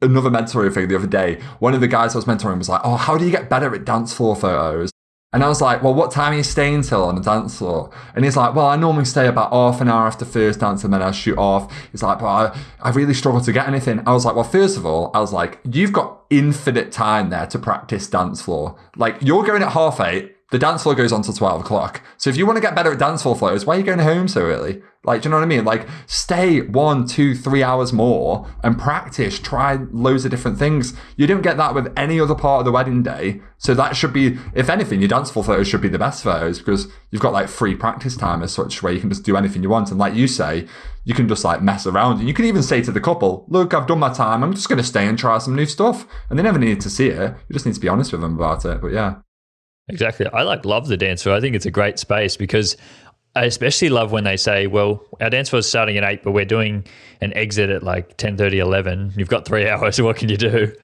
another mentoring thing the other day, one of the guys I was mentoring was like, oh, how do you get better at dance floor photos? And I was like, well, what time are you staying till on the dance floor? And he's like, well, I normally stay about half an hour after first dance and then I shoot off. He's like, but I really struggle to get anything. I was like, well, first of all, you've got infinite time there to practice dance floor. Like, you're going at 8:30. The dance floor goes on till 12 o'clock. So if you want to get better at dance floor photos, why are you going home so early? Like, do you know what I mean? Like, stay 1, 2, 3 hours more and practice. Try loads of different things. You don't get that with any other part of the wedding day. So that should be, if anything, your dance floor photos should be the best photos, because you've got like free practice time as such, where you can just do anything you want. And like you say, you can just like mess around. And you can even say to the couple, look, I've done my time. I'm just going to stay and try some new stuff. And they never need to see it. You just need to be honest with them about it. But yeah. Exactly. I love the dance floor. I think it's a great space, because I especially love when they say, well, our dance floor is starting at 8, but we're doing an exit at like 10:30, 11. You've got 3 hours. What can you do?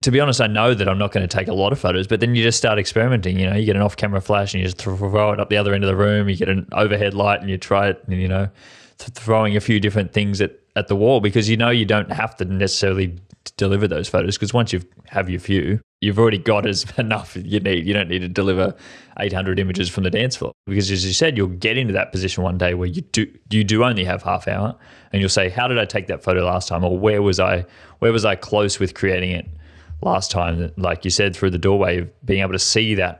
To be honest, I know that I'm not going to take a lot of photos, but then you just start experimenting. You get an off-camera flash and you just throw it up the other end of the room. You get an overhead light and you try it, and, throwing a few different things at the wall, because you don't have to necessarily deliver those photos, because once you have your few, you've already got enough you need. You don't need to deliver 800 images from the dance floor, because as you said, you'll get into that position one day where you do only have half hour, and you'll say, how did I take that photo last time? Or where was I close with creating it last time? Like you said, through the doorway of being able to see that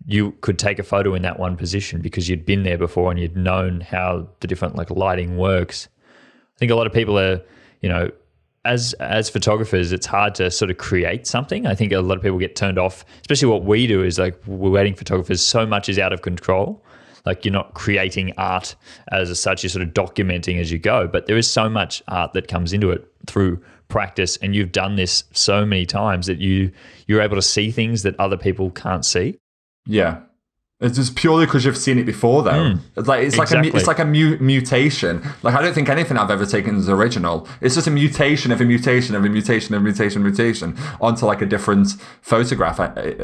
you could take a photo in that one position because you'd been there before and you'd known how the different like lighting works. I think a lot of people are, as photographers, it's hard to sort of create something. I think a lot of people get turned off, especially what we do is like, we're wedding photographers, so much is out of control. Like, you're not creating art as such, you're sort of documenting as you go, but there is so much art that comes into it through practice, and you've done this so many times that you're able to see things that other people can't see. Yeah. It's just purely because you've seen it before, though. It's like a mutation. Like, I don't think anything I've ever taken is original. It's just a mutation of a mutation of a mutation of a mutation onto like a different photograph.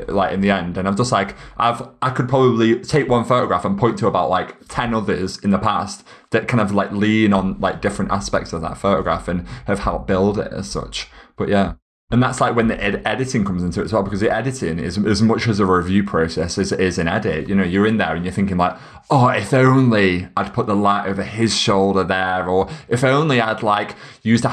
Like in the end, and I'm just like, I could probably take one photograph and point to about like 10 others in the past that kind of like lean on like different aspects of that photograph and have helped build it as such. But yeah. And that's like when the editing comes into it as well, because the editing is as much as a review process as it is an edit. You know, you're in there and you're thinking like, oh, if only I'd put the light over his shoulder there, or if only I'd like used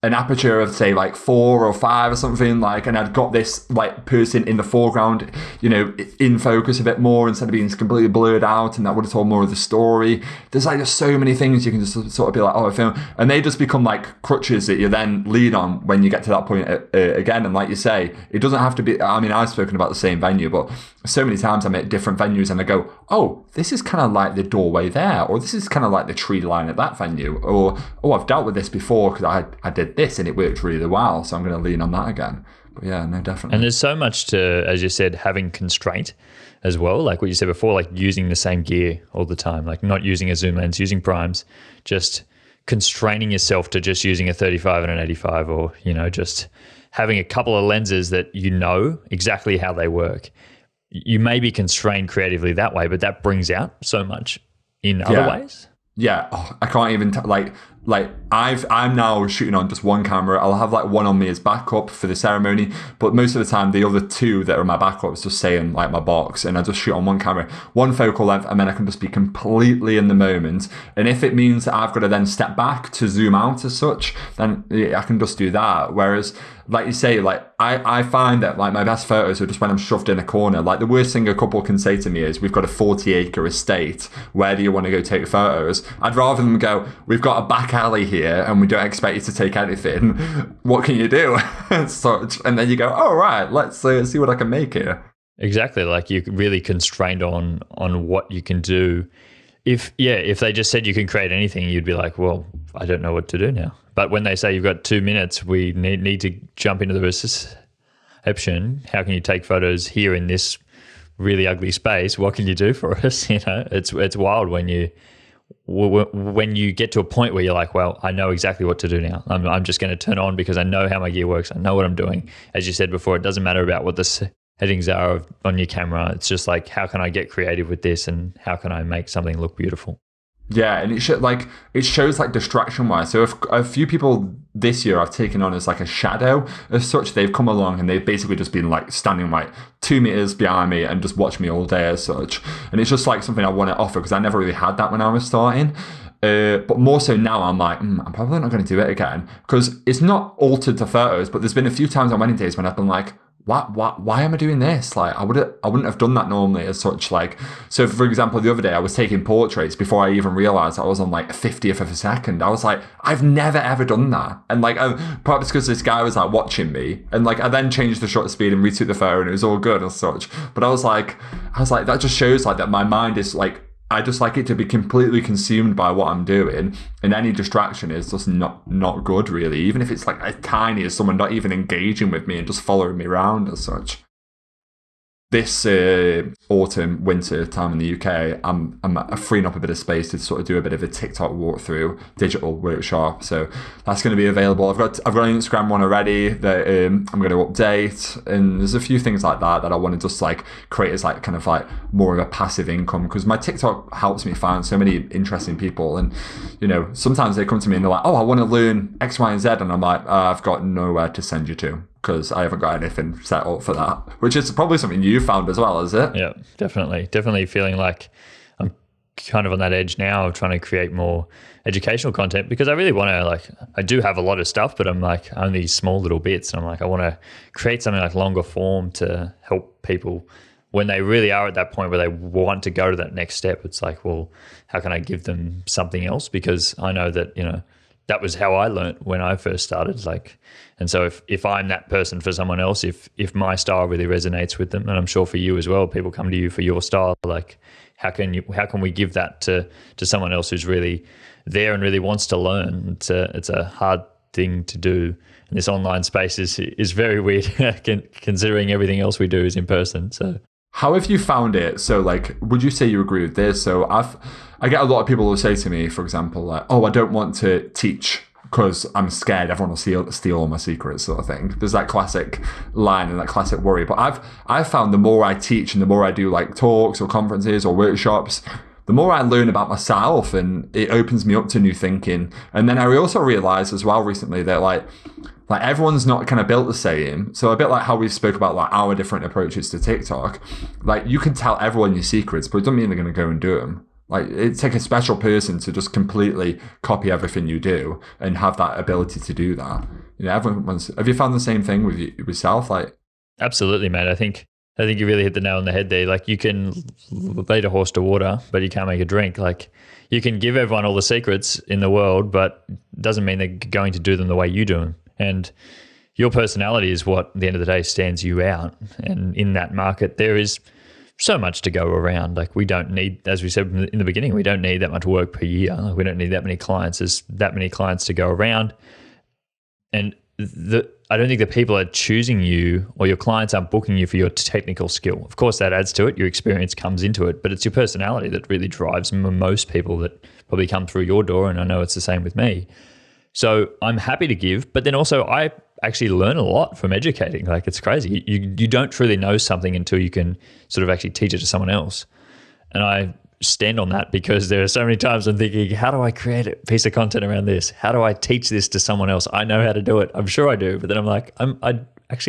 an aperture of say like 4 or 5 or something, like, and I'd got this like person in the foreground, you know, in focus a bit more instead of being completely blurred out, and that would have told more of the story. There's like just so many things you can just sort of be like, oh, film, and they just become like crutches that you then lean on when you get to that point again. And like you say, it doesn't have to be, I mean, I've spoken about the same venue, but so many times I'm at different venues and I go, oh, this is kind of like the doorway there, or this is kind of like the tree line at that venue, or oh, I've dealt with this before because I did this and it worked really well, so I'm going to lean on that again. But yeah, no, definitely. And there's so much to, as you said, having constraint as well, like what you said before, like using the same gear all the time, like not using a zoom lens, using primes, just constraining yourself to just using a 35 and an 85, or, you know, just having a couple of lenses that you know exactly how they work. You may be constrained creatively that way, but that brings out so much in other ways. Yeah, I can't even I'm now shooting on just one camera. I'll have like one on me as backup for the ceremony, but most of the time the other 2 that are my backups just stay in like my box, and I just shoot on one camera, one focal length, and then I can just be completely in the moment. And if it means that I've got to then step back to zoom out as such, then I can just do that. Whereas, like you say, like I find that like my best photos are just when I'm shoved in a corner. Like the worst thing a couple can say to me is, we've got a 40-acre estate, where do you want to go take photos? I'd rather them go, we've got a back alley here and we don't expect you to take anything. What can you do? Such, and then you go, oh right, let's see what I can make here. Exactly, like you're really constrained on what you can do. If they just said you can create anything, you'd be like, well, I don't know what to do now. But when they say you've got 2 minutes, we need to jump into the reception. How can you take photos here in this really ugly space? What can you do for us? You know, it's wild when you get to a point where you're like, well, I know exactly what to do now. I'm just going to turn on because I know how my gear works. I know what I'm doing. As you said before, it doesn't matter about what the settings are on your camera. It's just like, how can I get creative with this, and how can I make something look beautiful? Yeah, and it shows like distraction wise. So if a few people this year I've taken on as like a shadow as such, they've come along and they've basically just been like standing like 2 meters behind me and just watch me all day as such. And it's just like something I want to offer, because I never really had that when I was starting. But more so now, I'm like, I'm probably not going to do it again, because it's not altered to photos, but there's been a few times on wedding days when I've been like, why am I doing this? Like, I wouldn't have done that normally as such. Like, so for example, the other day I was taking portraits before I even realized I was on like a 50th of a second. I was like, I've never ever done that. And like, perhaps because this guy was like watching me, and like I then changed the shutter speed and retook the photo and it was all good as such. But I was like, that just shows like that my mind is like, I just like it to be completely consumed by what I'm doing, and any distraction is just not good, really. Even if it's like as tiny as someone not even engaging with me and just following me around as such. This autumn, winter time in the UK, I'm freeing up a bit of space to sort of do a bit of a TikTok walkthrough, digital workshop. So that's going to be available. I've got an Instagram one already that I'm going to update, and there's a few things like that I want to just like create as like kind of like more of a passive income, because my TikTok helps me find so many interesting people. And you know, sometimes they come to me and they're like, oh, I want to learn X, Y, and Z, and I'm like, I've got nowhere to send you to, because I haven't got anything set up for that, which is probably something you found as well, is it? Yeah, definitely feeling like I'm kind of on that edge now of trying to create more educational content, because I really want to, like, I do have a lot of stuff, but I'm like only small little bits, and I'm like, I want to create something like longer form to help people when they really are at that point where they want to go to that next step. It's like, well, how can I give them something else? Because I know that, you know, that was how I learned when I first started. Like, and so if I'm that person for someone else, if my style really resonates with them, and I'm sure for you as well, people come to you for your style, like how can we give that to someone else who's really there and really wants to learn? It's a hard thing to do. And this online space is very weird considering everything else we do is in person. So How have you found it? So, like, would you say you agree with this? So, I get a lot of people who say to me, for example, like, "Oh, I don't want to teach because I'm scared everyone will steal all my secrets," sort of thing. There's that classic line and that classic worry. But I've found the more I teach and the more I do like talks or conferences or workshops, the more I learn about myself, and it opens me up to new thinking. And then I also realized as well recently that like everyone's not kind of built the same. So a bit like how we spoke about like our different approaches to TikTok, like you can tell everyone your secrets, but it doesn't mean they're going to go and do them. Like it takes a special person to just completely copy everything you do and have that ability to do that. You know, have you found the same thing with yourself? Like, absolutely, mate. I think you really hit the nail on the head there. Like you can lead a horse to water, but you can't make a drink. Like you can give everyone all the secrets in the world, but doesn't mean they're going to do them the way you do them. And your personality is what, at the end of the day, stands you out. And in that market, there is so much to go around. Like we don't need, as we said in the beginning, we don't need that much work per year. Like we don't need that many clients. There's that many clients to go around. And I don't think that people are choosing you, or your clients aren't booking you for your technical skill. Of course, that adds to it. Your experience comes into it, but it's your personality that really drives most people that probably come through your door. And I know it's the same with me. So I'm happy to give, but then also I actually learn a lot from educating. Like it's crazy. You don't truly know something until you can sort of actually teach it to someone else. And I stand on that because there are so many times I'm thinking, how do I create a piece of content around this? How do I teach this to someone else? I know how to do it. I'm sure I do. But then I'm like, I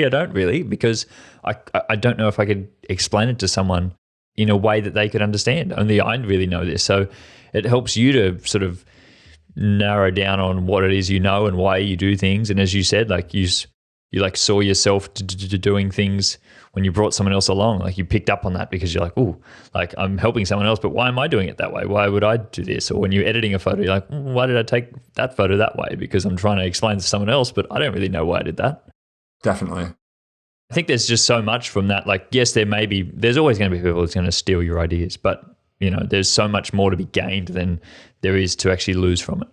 don't really, because I don't know if I could explain it to someone in a way that they could understand. Only I really know this. So it helps you to sort of narrow down on what it is you know and why you do things. And as you said, like you like saw yourself doing things when you brought someone else along. Like you picked up on that because you're like, oh, like I'm helping someone else, but why am I doing it that way? Why would I do this? Or when you're editing a photo, you're like, why did I take that photo that way? Because I'm trying to explain to someone else, but I don't really know why I did that. Definitely. I think there's just so much from that. Like, yes, there's always going to be people that's going to steal your ideas, but you know, there's so much more to be gained than there is to actually lose from it.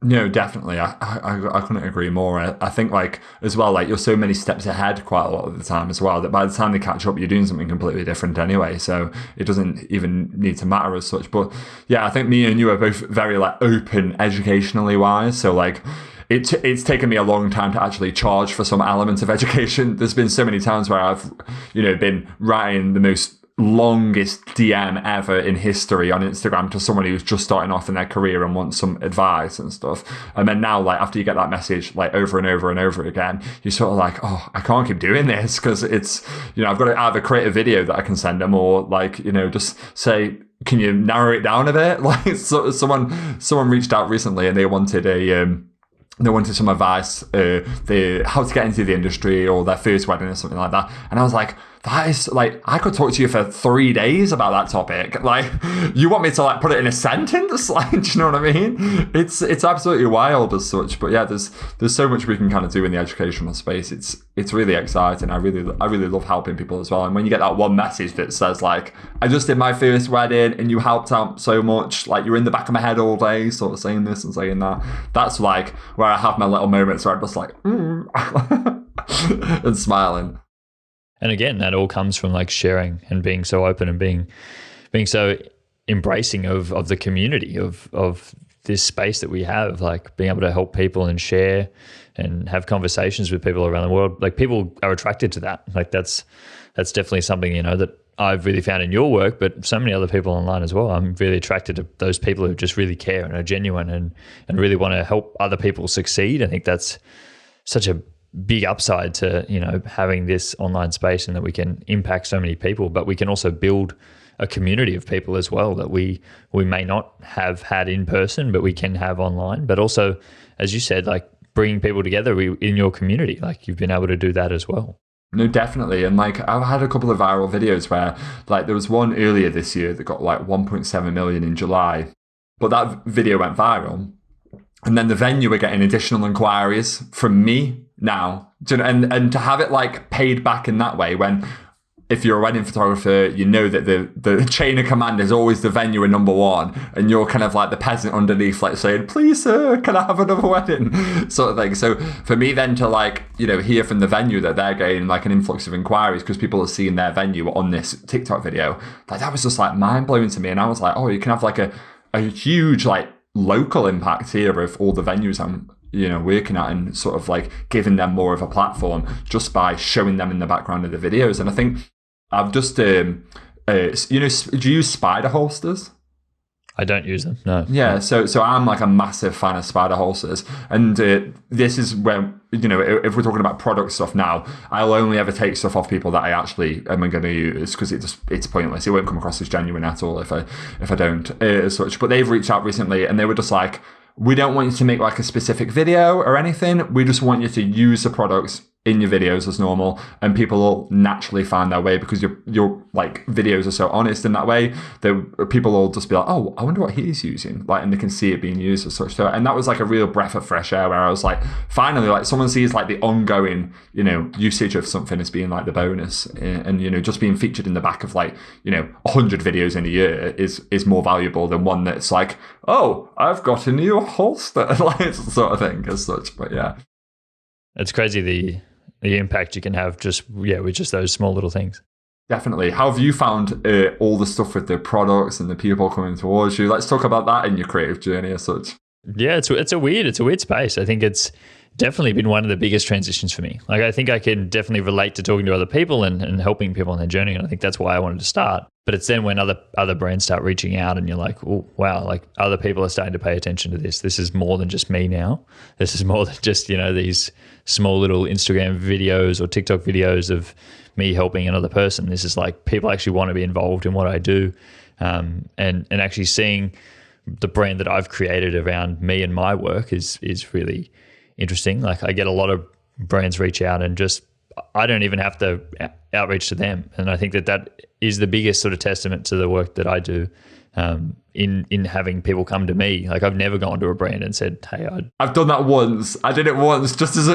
No, definitely. I couldn't agree more. I think like as well, like you're so many steps ahead quite a lot of the time as well, that by the time they catch up, you're doing something completely different anyway. So it doesn't even need to matter as such. But yeah, I think me and you are both very like open educationally wise. So like it's taken me a long time to actually charge for some elements of education. There's been so many times where I've, been writing the most longest DM ever in history on Instagram to someone who's just starting off in their career and wants some advice and stuff. And then now, like after you get that message like over and over and over again, you're sort of like, oh, I can't keep doing this, because it's, I've got to either create a video that I can send them, or like, just say, can you narrow it down a bit? Like someone reached out recently and they wanted some advice, how to get into the industry or their first wedding or something like that. And I was like, that is like, I could talk to you for 3 days about that topic. Like, you want me to like put it in a sentence? Like, do you know what I mean? It's absolutely wild as such. But yeah, there's so much we can kind of do in the educational space. It's really exciting. I really love helping people as well. And when you get that one message that says like, I just did my first wedding and you helped out so much, like you're in the back of my head all day, sort of saying this and saying that. That's like where I have my little moments where I'm just like, and smiling. And again, that all comes from like sharing and being so open and being so embracing of the community of this space that we have, like being able to help people and share and have conversations with people around the world. Like people are attracted to that. Like that's definitely something, that I've really found in your work, but so many other people online as well. I'm really attracted to those people who just really care and are genuine and really want to help other people succeed. I think that's such a big upside to, having this online space, and that we can impact so many people, but we can also build a community of people as well that we may not have had in person, but we can have online. But also, as you said, like bringing people together in your community, like you've been able to do that as well. No, definitely. And like I've had a couple of viral videos where like there was one earlier this year that got like 1.7 million in July, but that video went viral. And then the venue were getting additional inquiries from me now, and to have it like paid back in that way, when if you're a wedding photographer, you know that the chain of command is always the venue and number one, and you're kind of like the peasant underneath, like saying, please sir, can I have another wedding, sort of thing. So for me then to like, you know, hear from the venue that they're getting like an influx of inquiries because people are seeing their venue on this TikTok video, like that was just like mind-blowing to me. And I was like, oh, you can have like a huge like local impact here of all the venues I'm, you know, working at, and sort of like giving them more of a platform just by showing them in the background of the videos. And I think I've just, you know, do you use spider holsters? I don't use them, no. Yeah, so I'm like a massive fan of spider holsters. And this is where, you know, if we're talking about product stuff now, I'll only ever take stuff off people that I actually am going to use, because it's pointless. It won't come across as genuine at all if I don't as such. But they've reached out recently and they were just like, we don't want you to make like a specific video or anything. We just want you to use the products in your videos as normal, and people will naturally find their way because your like videos are so honest in that way that people will just be like, oh, I wonder what he's using, like, and they can see it being used as such. So, and that was like a real breath of fresh air where I was like, finally, like someone sees like the ongoing, you know, usage of something as being like the bonus, and you know, just being featured in the back of like, you know, 100 videos in a year is more valuable than one that's like, oh, I've got a new holster, like sort of thing as such. But yeah, it's crazy the impact you can have just with just those small little things. Definitely. How have you found all the stuff with the products and the people coming towards you? Let's talk about that in your creative journey as such. Yeah, it's a weird space. I think it's definitely been one of the biggest transitions for me. Like, I think I can definitely relate to talking to other people and helping people on their journey, and I think that's why I wanted to start. But it's then when other brands start reaching out and you're like, oh, wow, like other people are starting to pay attention to this. This is more than just me now. This is more than just, you know, these small little Instagram videos or TikTok videos of me helping another person. This is like people actually want to be involved in what I do, and actually seeing the brand that I've created around me and my work is really interesting. Like, I get a lot of brands reach out and just, I don't even have to outreach to them. And I think that is the biggest sort of testament to the work that I do, in having people come to me. Like, I've never gone to a brand and said, hey, I've done that once. I did it once just as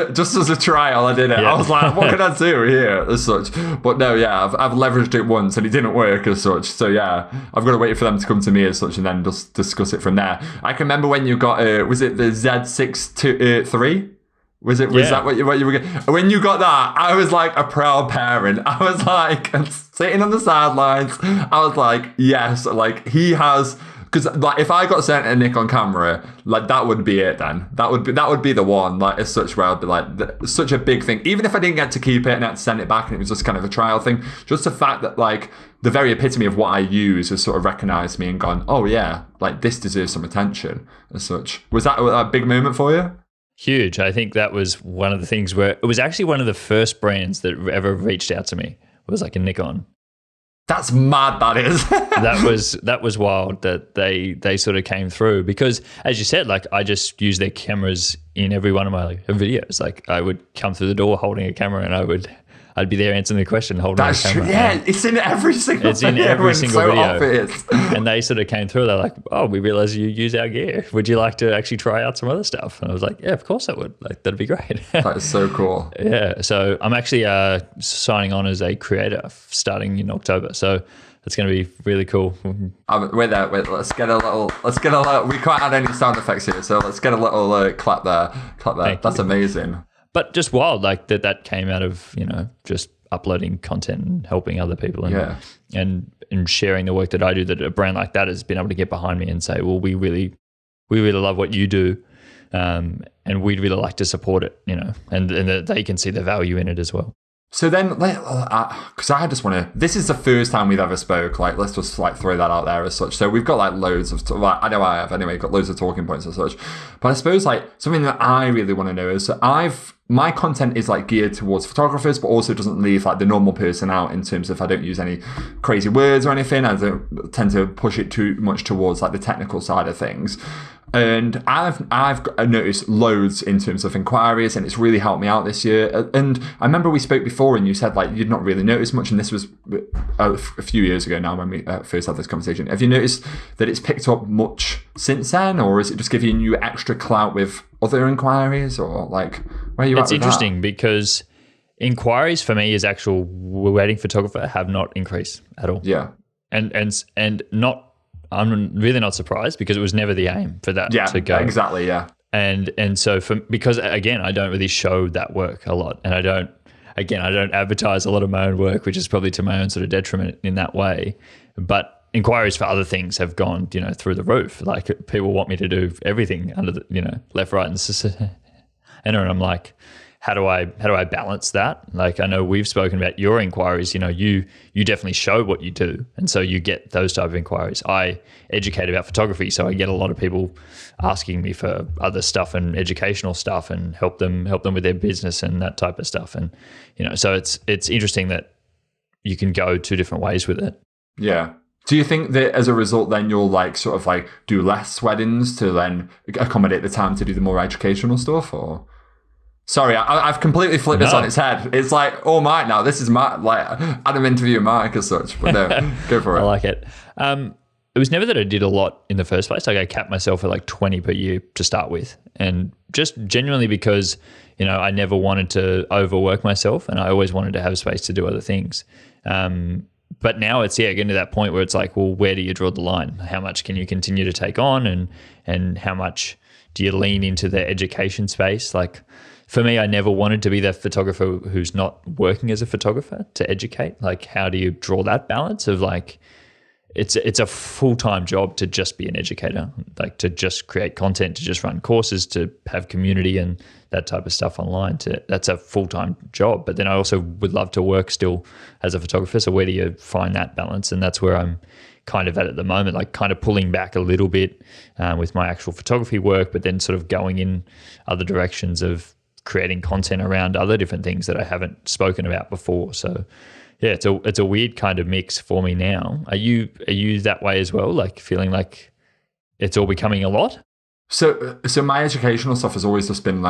a trial. I did it. Yeah. I was like, what can I do here as such? But no, yeah, I've leveraged it once and it didn't work as such. So yeah, I've got to wait for them to come to me as such and then just discuss it from there. I can remember when you got, was it the Z6 Was that what you were getting? When you got that, I was like a proud parent. I was like sitting on the sidelines. I was like, yes, like he has, because like if I got sent a Nikon camera, like that would be it then. That would be the one, like as such, where I'd be like, such a big thing. Even if I didn't get to keep it and I had to send it back and it was just kind of a trial thing, just the fact that like the very epitome of what I use has sort of recognized me and gone, oh yeah, like this deserves some attention as such. Was that a big moment for you? Huge. I think that was one of the things where it was actually one of the first brands that ever reached out to me. It was like a Nikon. That's mad, that is. that was wild that they sort of came through, because as you said, like I just use their cameras in every one of my videos. Like I would come through the door holding a camera and I'd be there answering the question holding a camera. True. Yeah, it's in every single video. Obvious. And they sort of came through. They're like, oh, we realize you use our gear. Would you like to actually try out some other stuff? And I was like, yeah, of course I would. Like, that'd be great. That is so cool. Yeah. So I'm actually signing on as a creator starting in October. So it's going to be really cool. Wait, let's get a little, we can't add any sound effects here. So let's get a little clap there. That's amazing. But just wild, like that came out of, you know, just uploading content and helping other people and sharing the work that I do, that a brand like that has been able to get behind me and say, well, we really love what you do, and we'd really like to support it, you know, and that they can see the value in it as well. So then, because I just want to, this is the first time we've ever spoke, like, let's just like throw that out there as such. So we've got like loads of, I know I have anyway, got loads of talking points as such. But I suppose like something that I really want to know is my content is like geared towards photographers, but also doesn't leave like the normal person out in terms of I don't use any crazy words or anything. I don't tend to push it too much towards like the technical side of things. And I've noticed loads in terms of inquiries, and it's really helped me out this year. And I remember we spoke before and you said like you'd not really noticed much, and this was a few years ago now when we first had this conversation. Have you noticed that it's picked up much since then, or is it just giving you extra clout with other inquiries, or like where are you at with that? It's interesting because inquiries for me as actual wedding photographer have not increased at all. Yeah. And not, I'm really not surprised because it was never the aim for that to go. Exactly. Yeah. And so because again, I don't really show that work a lot, and I don't advertise a lot of my own work, which is probably to my own sort of detriment in that way. But inquiries for other things have gone, through the roof. Like people want me to do everything under the, left, right, and center. And I'm like, how do I balance that? Like I know we've spoken about your inquiries. You definitely show what you do, and so you get those type of inquiries. I educate about photography, so I get a lot of people asking me for other stuff and educational stuff, and help them with their business and that type of stuff. And so it's interesting that you can go two different ways with it. Yeah. Do you think that as a result, then you'll sort of do less weddings to then accommodate the time to do the more educational stuff, or? Sorry, I've completely flipped this on its head. It's Mike now. This is Mike, Adam interviewing Mike as such. But no, go for it. I like it. It was never that I did a lot in the first place. Like I capped myself at 20 per year to start with. And just genuinely because, I never wanted to overwork myself, and I always wanted to have space to do other things. But now it's, getting to that point where it's well, where do you draw the line? How much can you continue to take on, and how much do you lean into the education space? For me, I never wanted to be the photographer who's not working as a photographer to educate. How do you draw that balance of it's a full-time job to just be an educator, to just create content, to just run courses, to have community and that type of stuff online. That's a full-time job. But then I also would love to work still as a photographer. So where do you find that balance? And that's where I'm kind of at the moment, kind of pulling back a little bit with my actual photography work, but then sort of going in other directions of creating content around other different things that I haven't spoken about before. So yeah, it's a weird kind of mix for me now. Are you that way as well? Feeling like it's all becoming a lot? So my educational stuff has always just been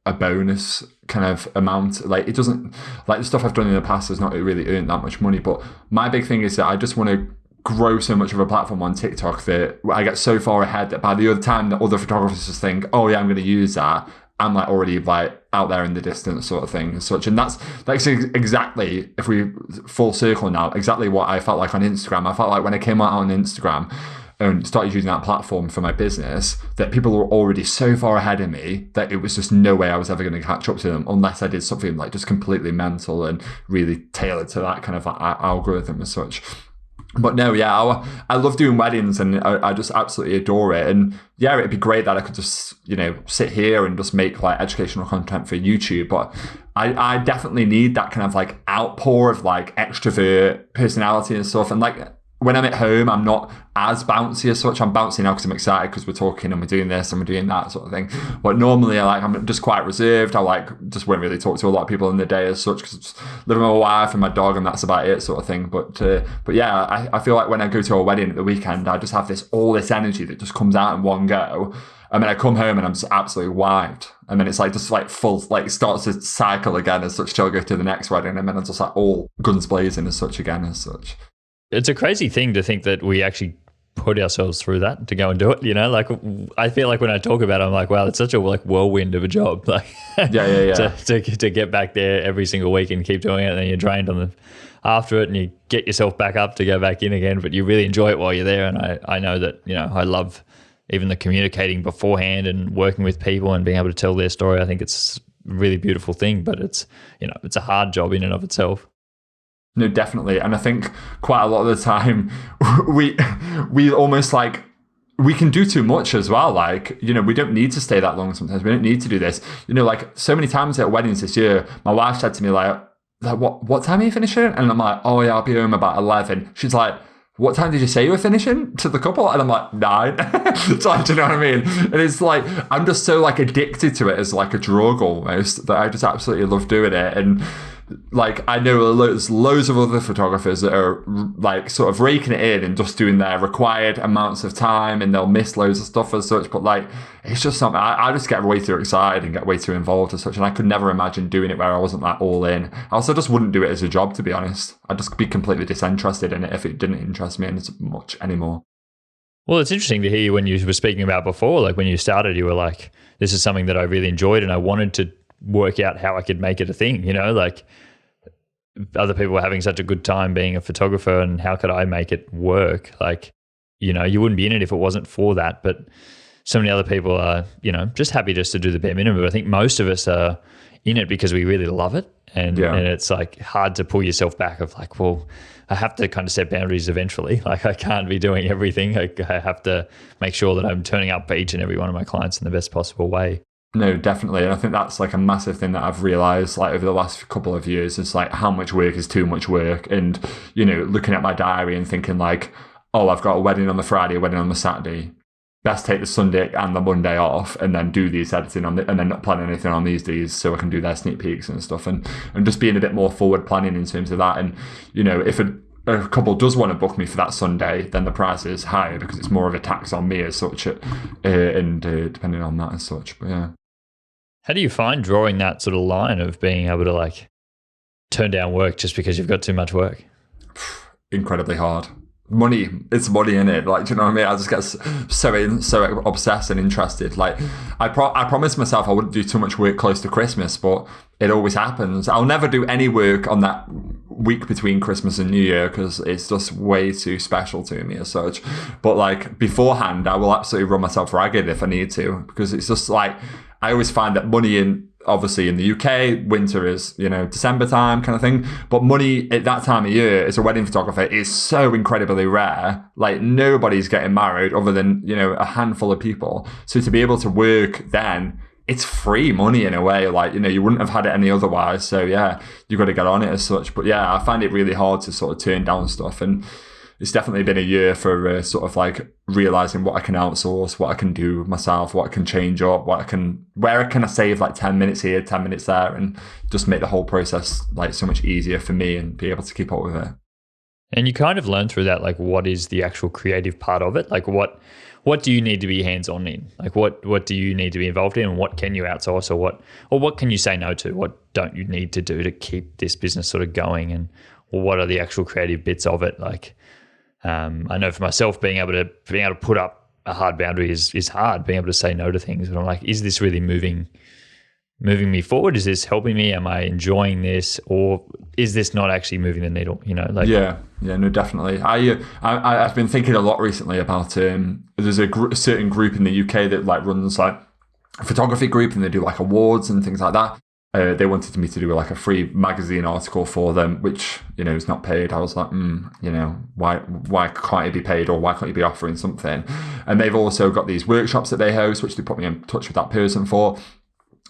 a bonus kind of amount. It doesn't, the stuff I've done in the past has not really earned that much money. But my big thing is that I just want to grow so much of a platform on TikTok that I get so far ahead that by the other time that other photographers just think, oh yeah, I'm going to use that, I'm already out there in the distance sort of thing and such. And that's exactly, if we full circle now, exactly what I felt like on Instagram. I felt like when I came out on Instagram and started using that platform for my business, that people were already so far ahead of me that it was just no way I was ever going to catch up to them unless I did something just completely mental and really tailored to that kind of algorithm as such. But no, yeah, I love doing weddings, and I just absolutely adore it. And yeah, it'd be great that I could just, sit here and just make educational content for YouTube. But I definitely need that kind of outpour of extrovert personality and stuff. And when I'm at home, I'm not as bouncy as such. I'm bouncy now because I'm excited because we're talking and we're doing this and we're doing that sort of thing. But normally, I'm just quite reserved. I just won't really talk to a lot of people in the day as such because I'm living with my wife and my dog, and that's about it, sort of thing. But yeah, I feel like when I go to a wedding at the weekend, I just have all this energy that just comes out in one go. And then I come home and I'm just absolutely wiped. And then it's just full, starts to cycle again as such till I go to the next wedding. And then I'm just all guns blazing as such again as such. It's a crazy thing to think that we actually put ourselves through that to go and do it. I feel like when I talk about it, I'm like, wow, it's such a whirlwind of a job. Yeah. to get back there every single week and keep doing it, and then you're drained after it, and you get yourself back up to go back in again, but you really enjoy it while you're there. And I know that, I love even the communicating beforehand and working with people and being able to tell their story. I think it's a really beautiful thing, but it's a hard job in and of itself. No, definitely. And I think quite a lot of the time we almost we can do too much as well. We don't need to stay that long sometimes. We don't need to do this. So many times at weddings this year, my wife said to me what time are you finishing? And I'm like, oh yeah, I'll be home about 11. She's like, what time did you say you were finishing to the couple? And I'm like, 9. So, do you know what I mean? And it's I'm just so addicted to it as a drug almost, that I just absolutely love doing it. And I know there's loads of other photographers that are sort of raking it in and just doing their required amounts of time, and they'll miss loads of stuff as such. But it's just something I just get way too excited and get way too involved as such. And I could never imagine doing it where I wasn't all in. I also just wouldn't do it as a job, to be honest. I'd just be completely disinterested in it if it didn't interest me as much anymore. Well, it's interesting to hear you when you were speaking about before, when you started, you were like, this is something that I really enjoyed and I wanted to work out how I could make it a thing, like other people were having such a good time being a photographer, and how could I make it work? Like, you wouldn't be in it if it wasn't for that. But so many other people are, just happy just to do the bare minimum. But I think most of us are in it because we really love it. And it's like hard to pull yourself back of like, well, I have to kind of set boundaries eventually. Like I can't be doing everything. I have to make sure that I'm turning up for each and every one of my clients in the best possible way. No, definitely. And I think that's like a massive thing that I've realized like over the last couple of years is like how much work is too much work. And, looking at my diary and thinking like, oh, I've got a wedding on the Friday, a wedding on the Saturday. Best take the Sunday and the Monday off and then do these editing and then not plan anything on these days so I can do their sneak peeks and stuff. And just being a bit more forward planning in terms of that. And, if a couple does want to book me for that Sunday, then the price is higher because it's more of a tax on me as such, and depending on that as such. But yeah. How do you find drawing that sort of line of being able to like turn down work just because you've got too much work? Incredibly hard. It's money in it. Like, do you know what I mean? I just get so obsessed and interested. Like, I promised myself I wouldn't do too much work close to Christmas, but it always happens. I'll never do any work on that week between Christmas and New Year because it's just way too special to me as such. But like beforehand, I will absolutely run myself ragged if I need to, because it's just like, I always find that money obviously in the UK, winter is, December time kind of thing. But money at that time of year as a wedding photographer is so incredibly rare. Like nobody's getting married other than, a handful of people. So to be able to work then, it's free money in a way. Like, you wouldn't have had it any otherwise. So yeah, you got to get on it as such. But yeah, I find it really hard to sort of turn down stuff. And it's definitely been a year for sort of like realizing what I can outsource, what I can do myself, what I can change up, where can I save like 10 minutes here, 10 minutes there, and just make the whole process like so much easier for me and be able to keep up with it. And you kind of learn through that, like what is the actual creative part of it? Like what do you need to be hands-on in? Like what do you need to be involved in, and what can you outsource, or what can you say no to? What don't you need to do to keep this business sort of going, and what are the actual creative bits of it? Like, I know for myself, being able to put up a hard boundary is hard. Being able to say no to things, but I'm like, is this really moving me forward? Is this helping me? Am I enjoying this, or is this not actually moving the needle? Yeah, no, definitely. I've been thinking a lot recently about there's a certain group in the UK that like runs like a photography group, and they do like awards and things like that. They wanted me to do like a free magazine article for them, which, is not paid. I was like, why can't it be paid, or why can't you be offering something? And they've also got these workshops that they host, which they put me in touch with that person for.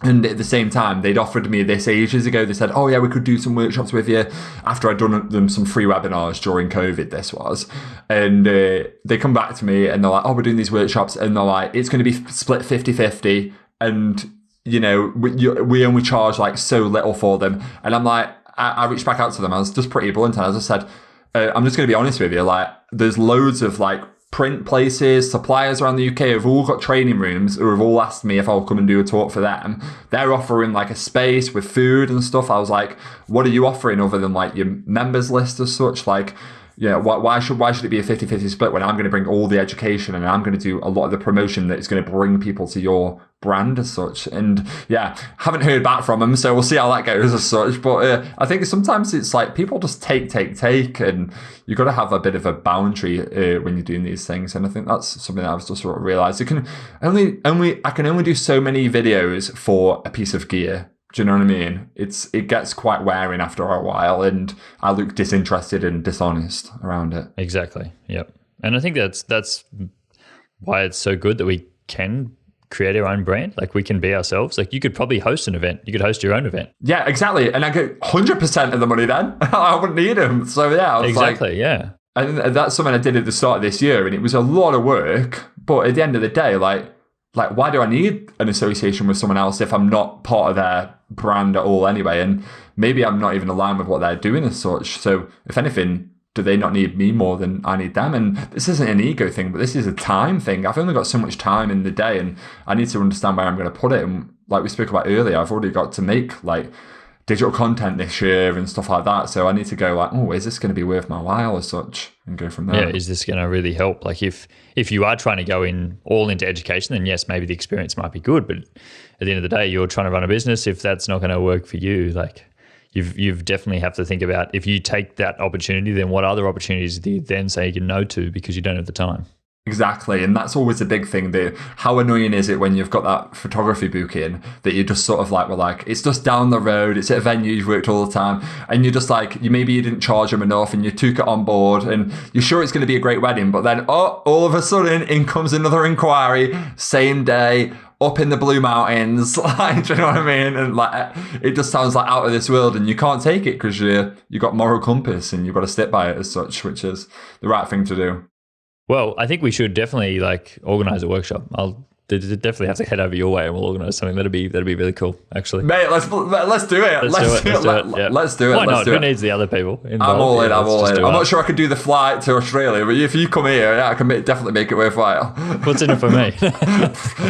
And at the same time, they'd offered me this ages ago. They said, oh yeah, we could do some workshops with you, after I'd done them some free webinars during COVID, this was. And they come back to me and they're like, oh, we're doing these workshops. And they're like, it's going to be split 50-50. And we only charge like so little for them. And I'm like, I reached back out to them. I was just pretty blunt. And I just said, I'm just going to be honest with you. Like, there's loads of like print places, suppliers around the UK who've all got training rooms who have all asked me if I'll come and do a talk for them. They're offering like a space with food and stuff. I was like, what are you offering other than like your members list as such? Like, yeah, why should it be a 50-50 split when I'm going to bring all the education and I'm going to do a lot of the promotion that is going to bring people to your brand as such? And yeah, haven't heard back from them, so we'll see how that goes as such. But I think sometimes it's like people just take, and you've got to have a bit of a boundary when you're doing these things. And I think that's something that I've just sort of realized. I can only do so many videos for a piece of gear. Do you know what I mean? It gets quite wearing after a while, and I look disinterested and dishonest around it. Exactly. Yep. And I think that's why it's so good that we can create our own brand. Like, we can be ourselves. Like, you could probably host an event. You could host your own event. Yeah, exactly. And I get 100% of the money then. I wouldn't need them. So yeah, I was exactly. Yeah. And that's something I did at the start of this year, and it was a lot of work. But at the end of the day, like why do I need an association with someone else if I'm not part of their brand at all anyway? And maybe I'm not even aligned with what they're doing as such. So if anything, do they not need me more than I need them? And this isn't an ego thing, but this is a time thing. I've only got so much time in the day, and I need to understand where I'm going to put it. And like we spoke about earlier, I've already got to make like digital content this year and stuff like that. So I need to go like, oh, is this going to be worth my while as such, and go from there. Yeah, is this going to really help? Like if you are trying to go all into education, then yes, maybe the experience might be good. But at the end of the day, you're trying to run a business. If that's not going to work for you, like you've definitely have to think about, if you take that opportunity, then what other opportunities do you then say you can no to because you don't have the time? Exactly. And that's always a big thing. How annoying is it when you've got that photography booking that you just sort of like, well, like, it's just down the road, it's at a venue you've worked all the time, and you're just like, maybe you didn't charge them enough and you took it on board and you're sure it's going to be a great wedding, but then, all of a sudden in comes another inquiry, same day, up in the Blue Mountains, like, do you know what I mean? And like, it just sounds like out of this world, and you can't take it because you got moral compass and you've got to stick by it as such, which is the right thing to do. Well, I think we should definitely organize a workshop. I'll definitely have to head over your way and we'll organize something. That'd be really cool, actually. Mate, let's do it. Let's do it. Why not? Who needs the other people involved? I'm all in. I'm not sure I could do the flight to Australia, but if you come here, I can definitely make it worthwhile. What's in it for me?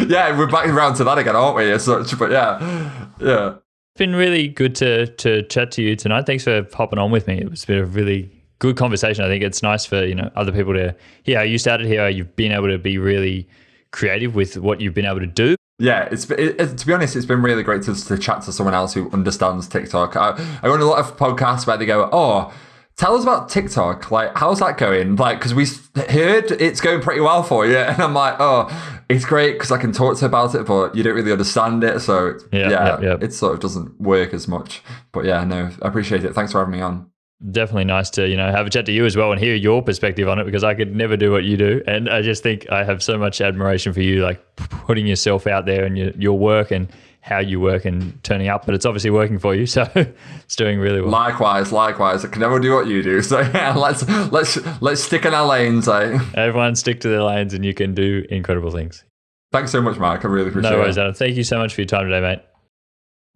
Yeah, we're back around to that again, aren't we? As such, but yeah. It's been really good to chat to you tonight. Thanks for hopping on with me. It's been a really good conversation. I think it's nice for other people to hear how you started, here, you've been able to be really creative with what you've been able to do. Yeah, to be honest, it's been really great to chat to someone else who understands TikTok. I run a lot of podcasts where they go, oh, tell us about TikTok. Like, how's that going? Like, because we heard it's going pretty well for you. And I'm like, oh, it's great because I can talk to you about it, but you don't really understand it. So it sort of doesn't work as much. But yeah, no, I appreciate it. Thanks for having me on. Definitely nice to have a chat to you as well and hear your perspective on it, because I could never do what you do, and I just think I have so much admiration for you, like putting yourself out there and your work and how you work and turning up. But it's obviously working for you, so it's doing really well. Likewise. I can never do what you do, so yeah, let's stick in our lanes. Everyone stick to their lanes and you can do incredible things. Thanks so much, Mark. I really appreciate it. No worries, Adam. Thank you so much for your time today, mate.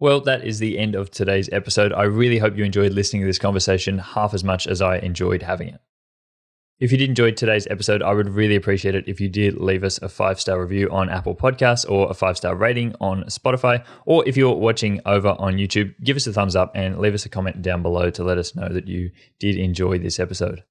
Well, that is the end of today's episode. I really hope you enjoyed listening to this conversation half as much as I enjoyed having it. If you did enjoy today's episode, I would really appreciate it if you did leave us a 5-star review on Apple Podcasts or a 5-star rating on Spotify. Or if you're watching over on YouTube, give us a thumbs up and leave us a comment down below to let us know that you did enjoy this episode.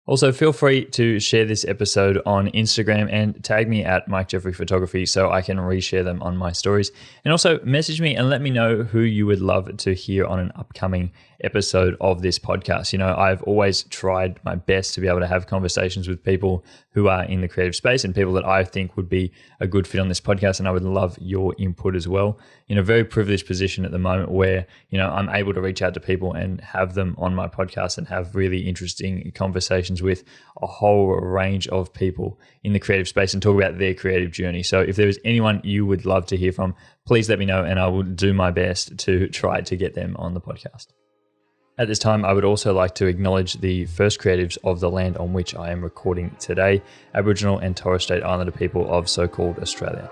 Also, feel free to share this episode on Instagram and tag me at Mike Jeffrey Photography so I can reshare them on my stories. And also message me and let me know who you would love to hear on an upcoming episode of this podcast. I've always tried my best to be able to have conversations with people who are in the creative space and people that I think would be a good fit on this podcast. And I would love your input as well. In a very privileged position at the moment where, I'm able to reach out to people and have them on my podcast and have really interesting conversations with a whole range of people in the creative space and talk about their creative journey. So if there is anyone you would love to hear from, please let me know and I will do my best to try to get them on the podcast. At this time, I would also like to acknowledge the first creatives of the land on which I am recording today, Aboriginal and Torres Strait Islander people of so-called Australia.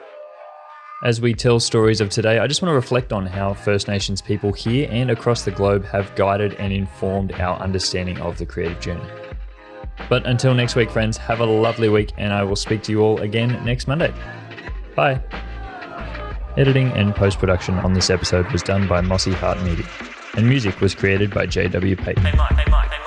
As we tell stories of today, I just want to reflect on how First Nations people here and across the globe have guided and informed our understanding of the creative journey. But until next week, friends, have a lovely week and I will speak to you all again next Monday. Bye. Editing and post-production on this episode was done by Mossy Media, and music was created by JWPATON.